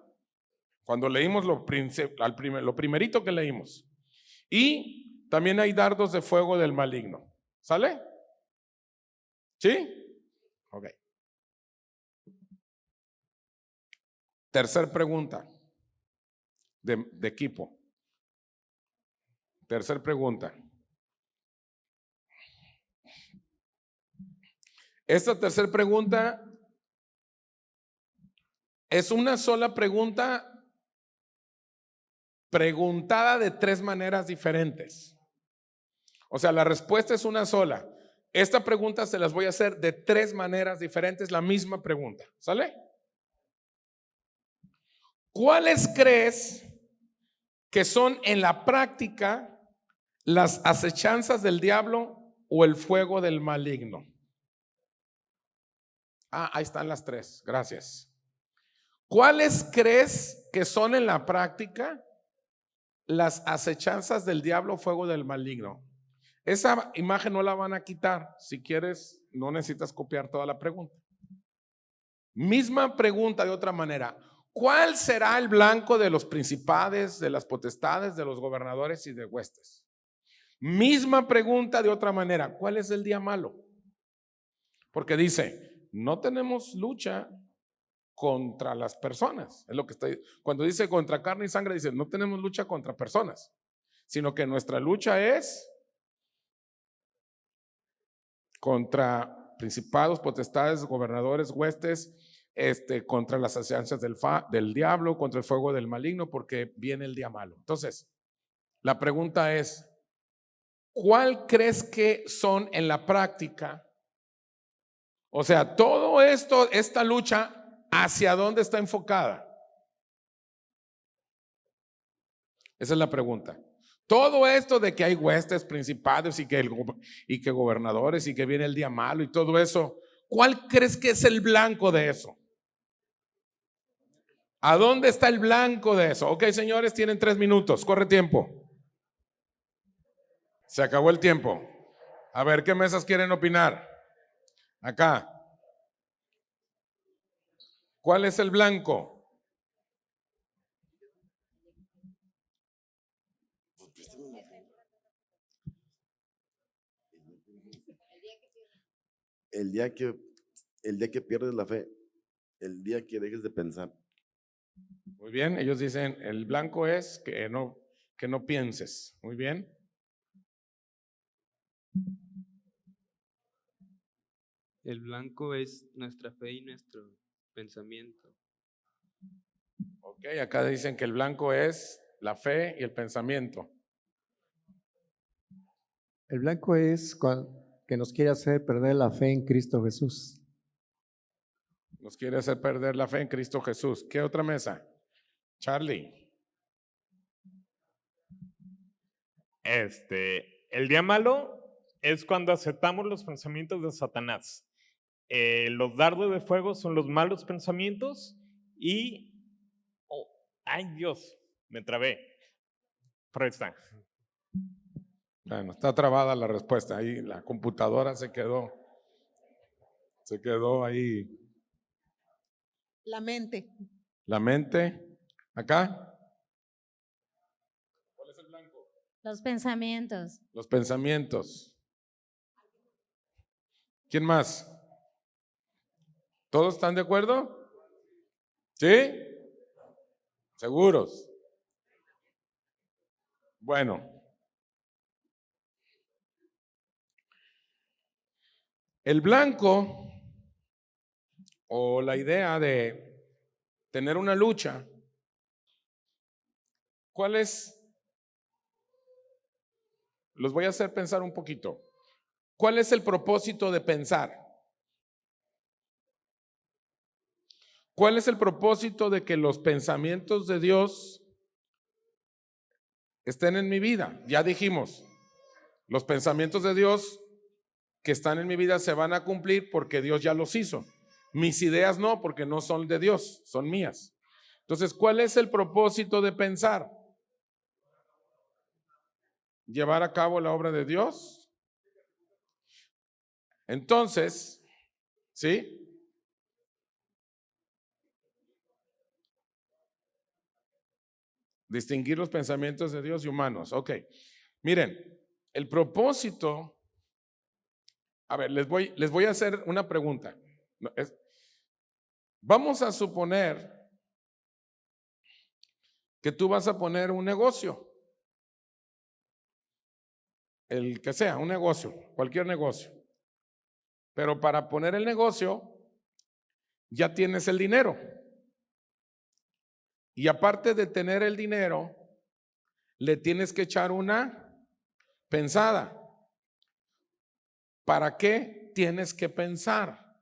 Cuando leímos lo primerito que leímos. Y también hay dardos de fuego del maligno. ¿Sale? ¿Sí? Ok. Tercer pregunta de equipo. Tercer pregunta. Esta tercera pregunta es una sola pregunta preguntada de tres maneras diferentes. O sea, la respuesta es una sola. Esta pregunta se las voy a hacer de tres maneras diferentes, la misma pregunta. ¿Sale? ¿Cuáles crees que son en la práctica las acechanzas del diablo o el fuego del maligno? Ahí están las tres, gracias. ¿Cuáles crees que son en la práctica las acechanzas del diablo o fuego del maligno? Esa imagen no la van a quitar. Si quieres, no necesitas copiar toda la pregunta. Misma pregunta de otra manera. ¿Cuál será el blanco de los principados, de las potestades, de los gobernadores y de huestes? Misma pregunta de otra manera. ¿Cuál es el día malo? Porque dice, no tenemos lucha contra las personas. Es lo que está. Cuando dice contra carne y sangre, dice, no tenemos lucha contra personas, sino que nuestra lucha es contra principados, potestades, gobernadores, huestes, contra las alianzas del diablo, contra el fuego del maligno, porque viene el día malo. Entonces, la pregunta es, ¿cuál crees que son en la práctica? O sea, todo esto, esta lucha, ¿hacia dónde está enfocada? Esa es la pregunta. Todo esto de que hay huestes, principados y que gobernadores y que viene el día malo y todo eso, ¿cuál crees que es el blanco de eso? ¿A dónde está el blanco de eso? Ok, señores, tienen 3 minutos. Corre tiempo. Se acabó el tiempo. A ver, ¿qué mesas quieren opinar? Acá. ¿Cuál es el blanco? El día que pierdes la fe, el día que dejes de pensar. Muy bien, ellos dicen, el blanco es que no pienses. Muy bien. El blanco es nuestra fe y nuestro pensamiento. Ok, acá dicen que el blanco es la fe y el pensamiento. El blanco es que nos quiere hacer perder la fe en Cristo Jesús. Nos quiere hacer perder la fe en Cristo Jesús. ¿Qué otra mesa? Charlie. El día malo es cuando aceptamos los pensamientos de Satanás. Los dardos de fuego son los malos pensamientos y... ¡ay, Dios! Me trabé. Pero ahí está. Bueno, está trabada la respuesta. Ahí la computadora se quedó ahí. La mente. La mente. ¿Acá? ¿Cuál es el blanco? Los pensamientos. Los pensamientos. ¿Quién más? ¿Todos están de acuerdo? ¿Sí? ¿Seguros? Bueno. El blanco, o la idea de tener una lucha, ¿cuál es? Los voy a hacer pensar un poquito. ¿Cuál es el propósito de pensar? ¿Cuál es el propósito de que los pensamientos de Dios estén en mi vida? Ya dijimos, los pensamientos de Dios que están en mi vida se van a cumplir porque Dios ya los hizo. Mis ideas no, porque no son de Dios, son mías. Entonces, ¿cuál es el propósito de pensar? ¿Llevar a cabo la obra de Dios? Entonces, ¿sí? Distinguir los pensamientos de Dios y humanos. Ok, miren, el propósito... A ver, les voy a hacer una pregunta. Vamos a suponer que tú vas a poner un negocio. El que sea, un negocio, cualquier negocio. Pero para poner el negocio, ya tienes el dinero. Y aparte de tener el dinero, le tienes que echar una pensada. ¿Para qué tienes que pensar?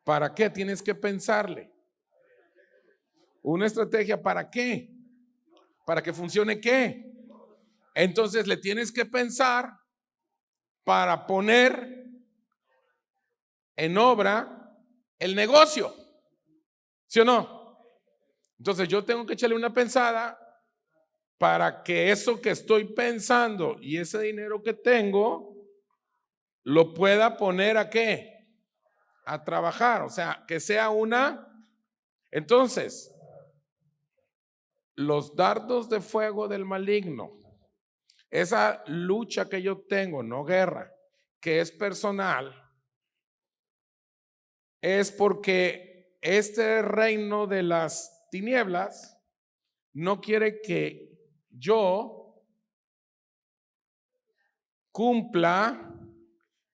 ¿Para qué tienes que pensarle? Una estrategia ¿para qué? ¿Para que funcione qué? Entonces le tienes que pensar para poner en obra el negocio. ¿Sí o no? Entonces yo tengo que echarle una pensada para que eso que estoy pensando y ese dinero que tengo lo pueda poner ¿a qué? A trabajar, o sea, que sea una. Entonces, los dardos de fuego del maligno, esa lucha que yo tengo, no guerra, que es personal, es porque este reino de las tinieblas no quiere que yo cumpla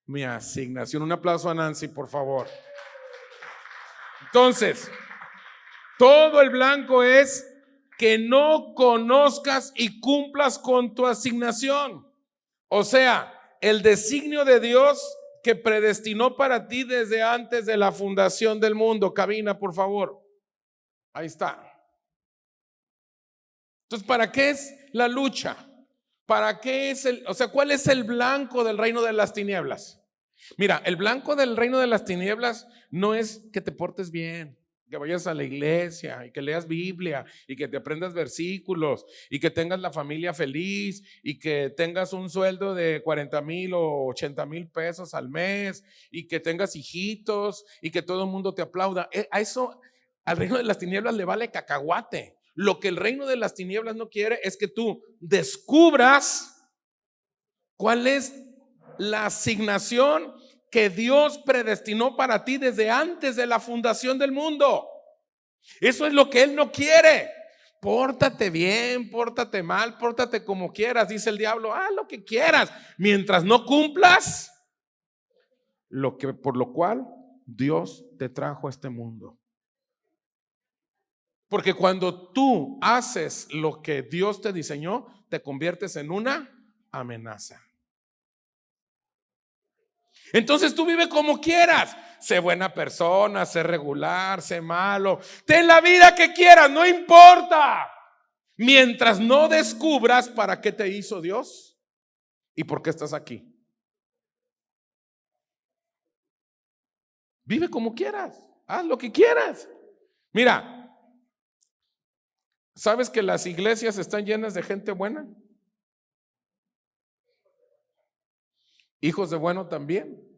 mi asignación. Un aplauso a Nancy, por favor. Entonces, todo el blanco es que no conozcas y cumplas con tu asignación. O sea, el designio de Dios que predestinó para ti desde antes de la fundación del mundo. Cabina, por favor. Ahí está. Entonces, ¿para qué es la lucha? ¿Para qué es cuál es el blanco del reino de las tinieblas? Mira, el blanco del reino de las tinieblas no es que te portes bien, que vayas a la iglesia y que leas Biblia y que te aprendas versículos y que tengas la familia feliz y que tengas un sueldo de 40,000 o 80,000 pesos al mes y que tengas hijitos y que todo el mundo te aplauda. A eso, al reino de las tinieblas le vale cacahuate. Lo que el reino de las tinieblas no quiere es que tú descubras cuál es la asignación que Dios predestinó para ti desde antes de la fundación del mundo. Eso es lo que Él no quiere. Pórtate bien, pórtate mal, pórtate como quieras, dice el diablo, haz lo que quieras, mientras no cumplas por lo cual Dios te trajo a este mundo. Porque cuando tú haces lo que Dios te diseñó, te conviertes en una amenaza. Entonces tú vive como quieras. Sé buena persona, sé regular, sé malo. Ten la vida que quieras, no importa. Mientras no descubras para qué te hizo Dios y por qué estás aquí. Vive como quieras, haz lo que quieras. Mira, ¿sabes que las iglesias están llenas de gente buena? Hijos de bueno también.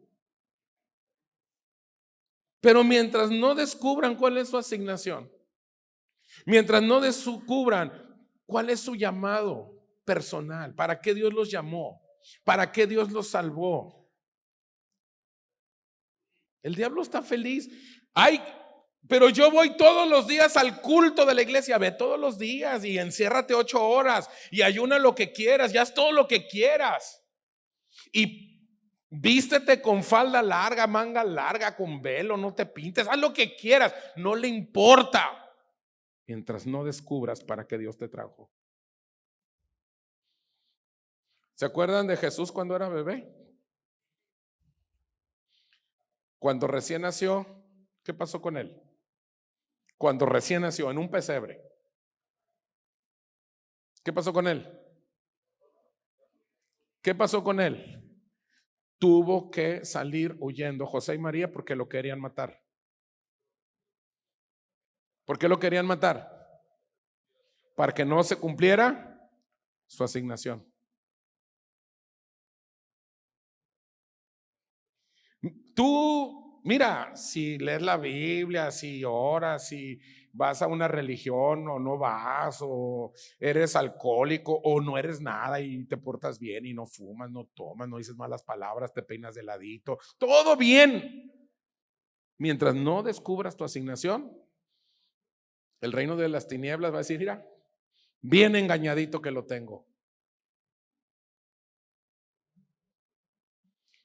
Pero mientras no descubran cuál es su asignación, mientras no descubran cuál es su llamado personal, para qué Dios los llamó, para qué Dios los salvó, el diablo está feliz. Ay, pero yo voy todos los días al culto de la iglesia. Ve todos los días y enciérrate 8 horas y ayuna lo que quieras, ya haz todo lo que quieras. Y vístete con falda larga, manga larga, con velo, no te pintes, haz lo que quieras, no le importa, mientras no descubras para qué Dios te trajo. ¿Se acuerdan de Jesús cuando era bebé? Cuando recién nació, ¿qué pasó con él? Cuando recién nació en un pesebre, ¿qué pasó con él? ¿Qué pasó con él? Tuvo que salir huyendo José y María porque lo querían matar. ¿Por qué lo querían matar? Para que no se cumpliera su asignación. Tú, mira, si lees la Biblia, si oras, si vas a una religión o no vas, o eres alcohólico o no eres nada y te portas bien y no fumas, no tomas, no dices malas palabras, te peinas de ladito, todo bien. Mientras no descubras tu asignación, el reino de las tinieblas va a decir, mira, bien engañadito que lo tengo.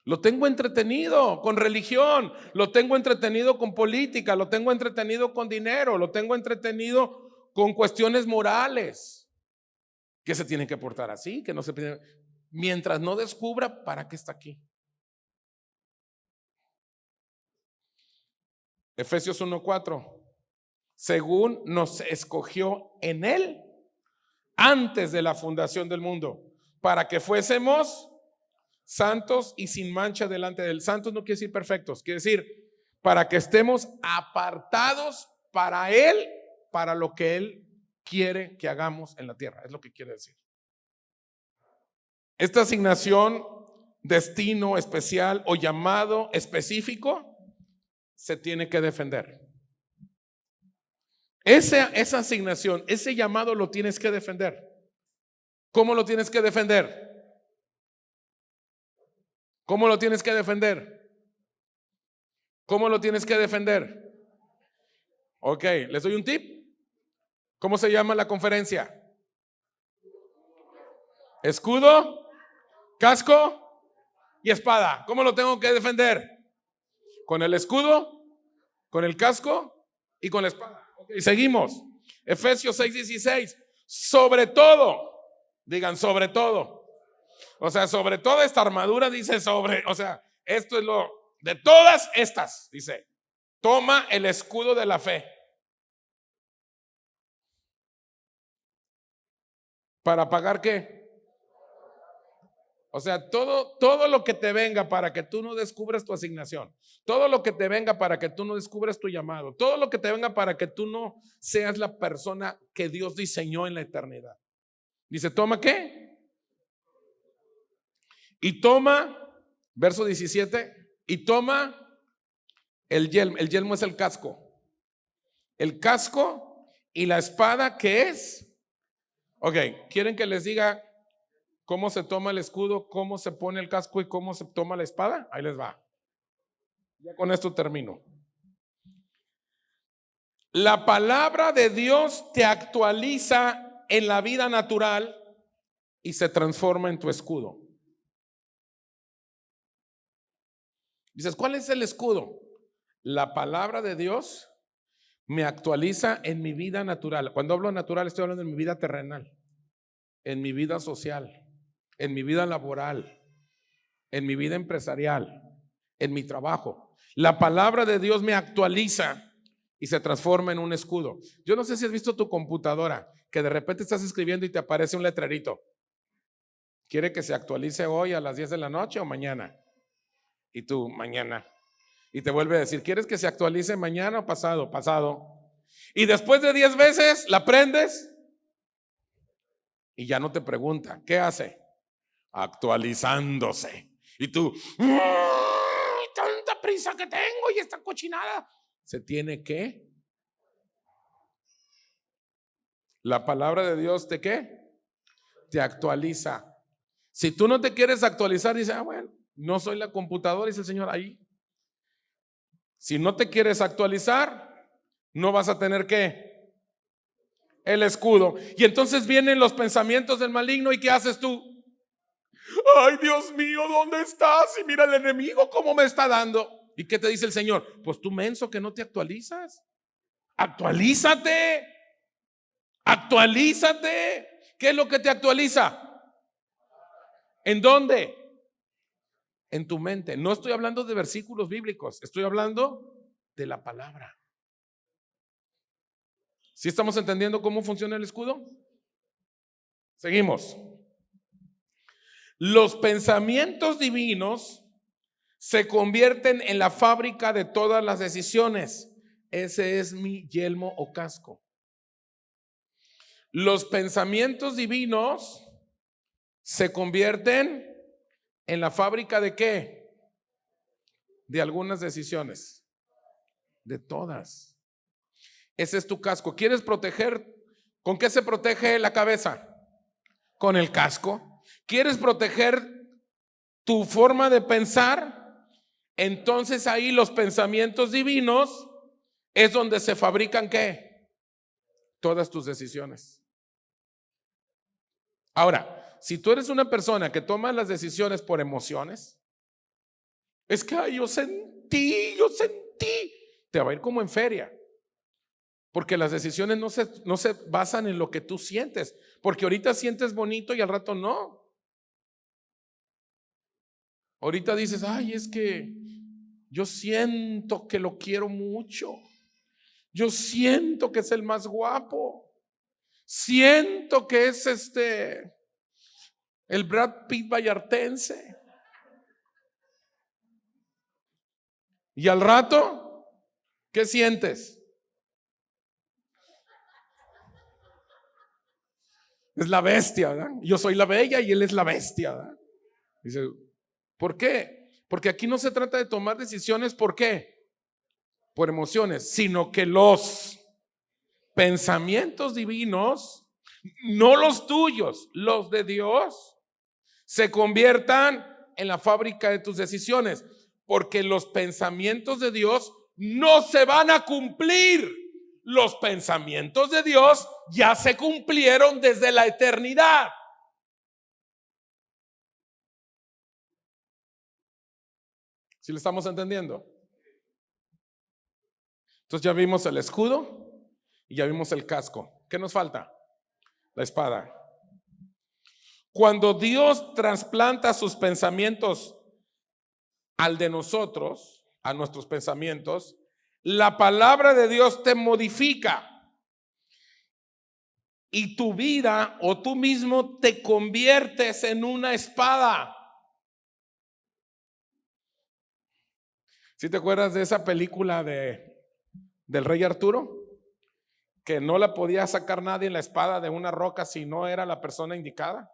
Lo tengo entretenido con religión, lo tengo entretenido con política, lo tengo entretenido con dinero, lo tengo entretenido con cuestiones morales, que se tienen que portar así, que no se piden. Mientras no descubra para qué está aquí. Efesios 1:4. según nos escogió en Él antes de la fundación del mundo, para que fuésemos santos y sin mancha delante de Él. Santos no quiere decir perfectos, quiere decir para que estemos apartados para Él, para lo que Él quiere que hagamos en la tierra, es lo que quiere decir. Esta asignación, destino especial o llamado específico, se tiene que defender. Esa asignación, ese llamado lo tienes que defender. ¿Cómo lo tienes que defender? ¿Cómo lo tienes que defender? ¿Cómo lo tienes que defender? Ok, les doy un tip. ¿Cómo se llama la conferencia? Escudo, casco y espada. ¿Cómo lo tengo que defender? Con el escudo, con el casco y con la espada. Okay, seguimos. Efesios 6:16. Sobre todo, digan sobre todo. O sea, sobre toda esta armadura dice sobre, o sea, esto es lo de todas estas, dice, toma el escudo de la fe. ¿Para pagar qué? O sea, todo lo que te venga para que tú no descubras tu asignación, todo lo que te venga para que tú no descubras tu llamado, todo lo que te venga para que tú no seas la persona que Dios diseñó en la eternidad. Dice, ¿toma qué? Y toma, verso 17, y toma el yelmo es el casco y la espada, ¿qué es? Ok, ¿quieren que les diga cómo se toma el escudo, cómo se pone el casco y cómo se toma la espada? Ahí les va. Ya con esto termino. La palabra de Dios te actualiza en la vida natural y se transforma en tu escudo. Dices, ¿cuál es el escudo? La palabra de Dios me actualiza en mi vida natural. Cuando hablo natural, estoy hablando en mi vida terrenal, en mi vida social, en mi vida laboral, en mi vida empresarial, en mi trabajo. La palabra de Dios me actualiza y se transforma en un escudo. Yo no sé si has visto tu computadora, que de repente estás escribiendo y te aparece un letrerito. ¿Quiere que se actualice hoy a las 10 de la noche o mañana? Y tú, mañana. Y te vuelve a decir, ¿quieres que se actualice mañana o pasado? Pasado. Y después de 10 veces la prendes y ya no te pregunta, ¿qué hace? Actualizándose. Y tú, tanta prisa que tengo y esta cochinada. Se tiene que. La palabra de Dios te ¿qué? Te actualiza. Si tú no te quieres actualizar, dice, bueno, no soy la computadora, dice el Señor ahí. Si no te quieres actualizar, no vas a tener ¿qué? El escudo. Y entonces vienen los pensamientos del maligno y ¿qué haces tú? Ay, Dios mío, ¿dónde estás? Y mira el enemigo cómo me está dando. ¿Y qué te dice el Señor? Pues tú menso que no te actualizas. Actualízate. Actualízate. ¿Qué es lo que te actualiza? ¿En dónde? En tu mente. No estoy hablando de versículos bíblicos, estoy hablando de la palabra. ¿Sí estamos entendiendo cómo funciona el escudo? Seguimos. Los pensamientos divinos se convierten en la fábrica de todas las decisiones. Ese es mi yelmo o casco. Los pensamientos divinos se convierten en la fábrica de ¿qué? De algunas decisiones. De todas. Ese es tu casco. ¿Quieres proteger? ¿Con qué se protege la cabeza? Con el casco. ¿Quieres proteger tu forma de pensar? Entonces ahí los pensamientos divinos es donde se fabrican ¿qué? Todas tus decisiones. Ahora, si tú eres una persona que toma las decisiones por emociones, es que ay, yo sentí, te va a ir como en feria. Porque las decisiones no se basan en lo que tú sientes. Porque ahorita sientes bonito y al rato no. Ahorita dices, ay, es que yo siento que lo quiero mucho. Yo siento que es el más guapo. Siento que es el Brad Pitt vallartense. Y al rato, ¿qué sientes? Es la bestia, ¿verdad? Yo soy la bella y él es la bestia, ¿verdad? Dice, ¿por qué? Porque aquí no se trata de tomar decisiones, ¿por qué? Por emociones, sino que los pensamientos divinos, no los tuyos, los de Dios, se conviertan en la fábrica de tus decisiones, porque los pensamientos de Dios no se van a cumplir. Los pensamientos de Dios ya se cumplieron desde la eternidad. ¿Sí lo estamos entendiendo? Entonces ya vimos el escudo y ya vimos el casco. ¿Qué nos falta? La espada. Cuando Dios trasplanta sus pensamientos al de nosotros, a nuestros pensamientos, la palabra de Dios te modifica y tu vida o tú mismo te conviertes en una espada. ¿Sí te acuerdas de esa película del rey Arturo? Que no la podía sacar nadie en la espada de una roca si no era la persona indicada.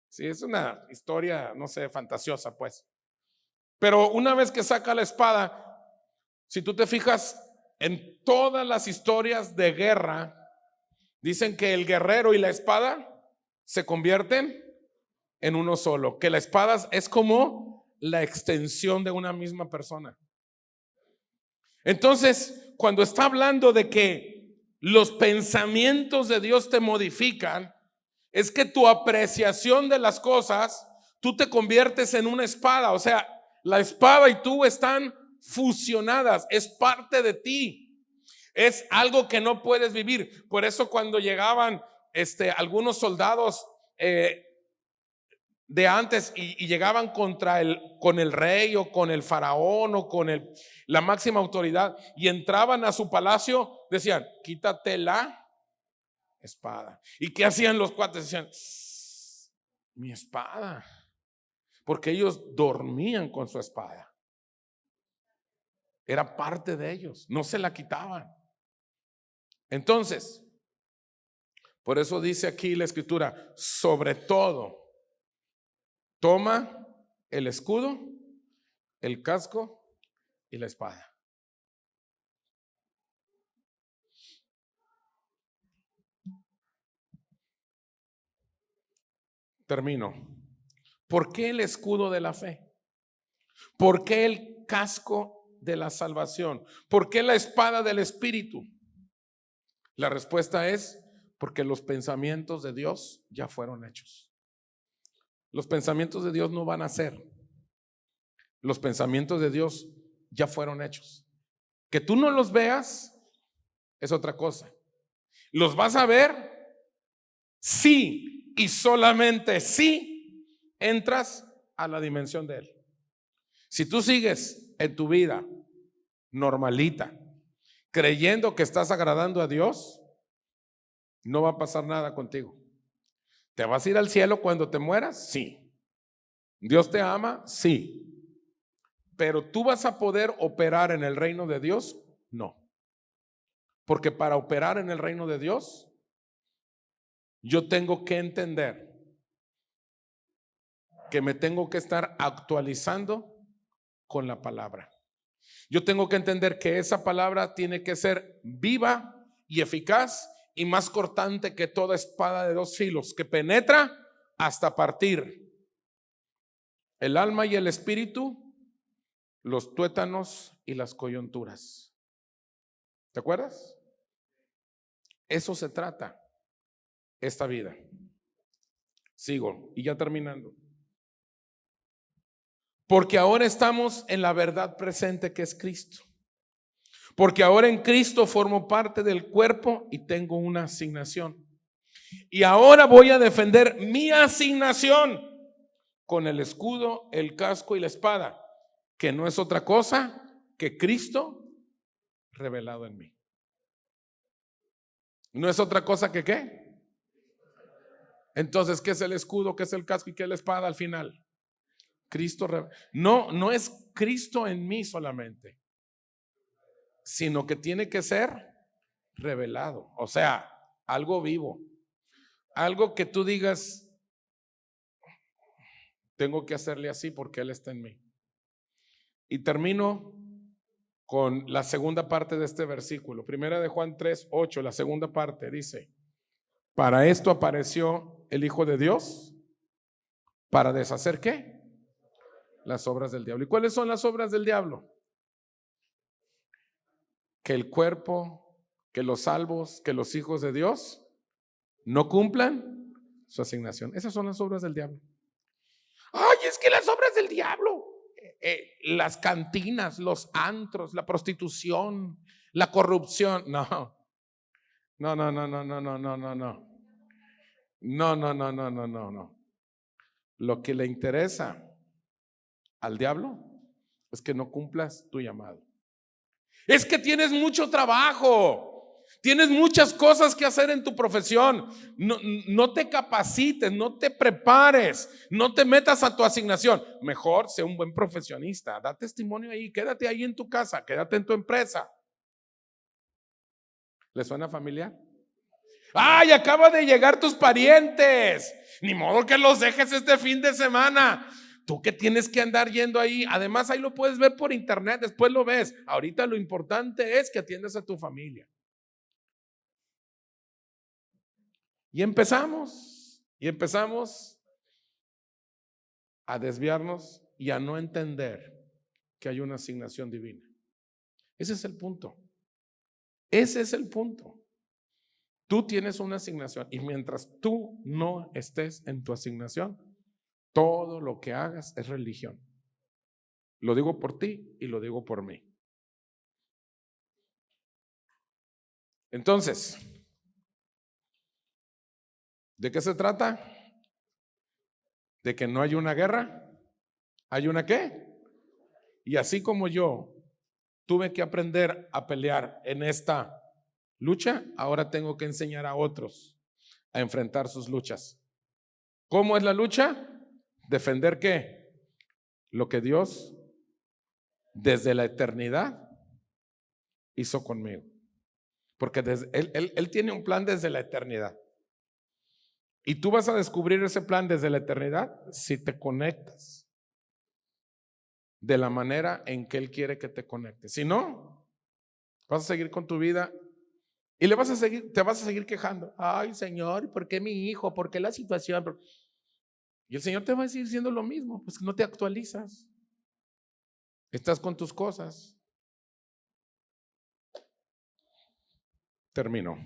Sí, es una historia, no sé, fantasiosa pues. Pero una vez que saca la espada, si tú te fijas en todas las historias de guerra, dicen que el guerrero y la espada se convierten en uno solo, que la espada es como la extensión de una misma persona. Entonces, cuando está hablando de que los pensamientos de Dios te modifican, es que tu apreciación de las cosas, tú te conviertes en una espada. O sea, la espada y tú están fusionadas, es parte de ti, es algo que no puedes vivir. Por eso cuando llegaban algunos soldados de antes y llegaban con el rey o con el faraón o con la máxima autoridad y entraban a su palacio, decían, quítate la espada. ¿Y qué hacían los cuates? Decían, mi espada, porque ellos dormían con su espada. Era parte de ellos, no se la quitaban. Entonces, por eso dice aquí la escritura, sobre todo, toma el escudo, el casco y la espada. Termino. ¿Por qué el escudo de la fe? ¿Por qué el casco de la salvación? ¿Por qué la espada del Espíritu? La respuesta es porque los pensamientos de Dios ya fueron hechos. Los pensamientos de Dios no van a ser. Los pensamientos de Dios ya fueron hechos. Que tú no los veas es otra cosa. ¿Los vas a ver? Sí, y solamente si entras a la dimensión de Él. Si tú sigues en tu vida normalita, creyendo que estás agradando a Dios, no va a pasar nada contigo. ¿Te vas a ir al cielo cuando te mueras? Sí. ¿Dios te ama? Sí. Pero tú vas a poder operar en el reino de Dios? No. Porque para operar en el reino de Dios, yo tengo que entender que me tengo que estar actualizando con la palabra. Yo tengo que entender que esa palabra tiene que ser viva y eficaz y más cortante que toda espada de dos filos, que penetra hasta partir el alma y el espíritu, los tuétanos y las coyunturas. ¿Te acuerdas? Eso se trata esta vida. Sigo y ya terminando. Porque ahora estamos en la verdad presente que es Cristo. Porque ahora en Cristo formo parte del cuerpo y tengo una asignación. Y ahora voy a defender mi asignación con el escudo, el casco y la espada, que no es otra cosa que Cristo revelado en mí. ¿No es otra cosa que qué? Entonces, ¿qué es el escudo? ¿Qué es el casco? ¿Y qué es la espada al final? Cristo. No es Cristo en mí solamente, sino que tiene que ser revelado. O sea, algo vivo. Algo que tú digas, tengo que hacerle así porque Él está en mí. Y termino con la segunda parte de este versículo. Primera de Juan 3:8, la segunda parte dice: para esto apareció el Hijo de Dios, para deshacer ¿qué? Las obras del diablo. ¿Y cuáles son las obras del diablo? Que el cuerpo, que los salvos, que los hijos de Dios no cumplan su asignación. Esas son las obras del diablo. Ay, es que las obras del diablo, las cantinas, los antros, la prostitución, la corrupción. No. Lo que le interesa al diablo es que no cumplas tu llamado. Es que tienes mucho trabajo, tienes muchas cosas que hacer en tu profesión. No te capacites, no te prepares, no te metas a tu asignación. Mejor sé un buen profesionista, da testimonio ahí, quédate ahí en tu casa, quédate en tu empresa. ¿Le suena familiar? ¡Ay, acaba de llegar tus parientes! Ni modo que los dejes este fin de semana. Tú que tienes que andar yendo ahí. Además, ahí lo puedes ver por internet, después lo ves. Ahorita lo importante es que atiendas a tu familia. Y empezamos a desviarnos y a no entender que hay una asignación divina. Ese es el punto. Ese es el punto. Tú tienes una asignación y mientras tú no estés en tu asignación, todo lo que hagas es religión. Lo digo por ti y lo digo por mí. Entonces, ¿de qué se trata? De que no hay una guerra. ¿Hay una qué? Y así como yo tuve que aprender a pelear en esta lucha, ahora tengo que enseñar a otros a enfrentar sus luchas. ¿Cómo es la lucha? Defender ¿qué? Lo que Dios desde la eternidad hizo conmigo. Porque él tiene un plan desde la eternidad. Y tú vas a descubrir ese plan desde la eternidad si te conectas de la manera en que Él quiere que te conectes. Si no, vas a seguir con tu vida y te vas a seguir quejando. Ay, Señor, ¿por qué mi hijo? ¿Por qué la situación? Y el Señor te va a decir diciendo lo mismo, pues que no te actualizas. Estás con tus cosas. Termino.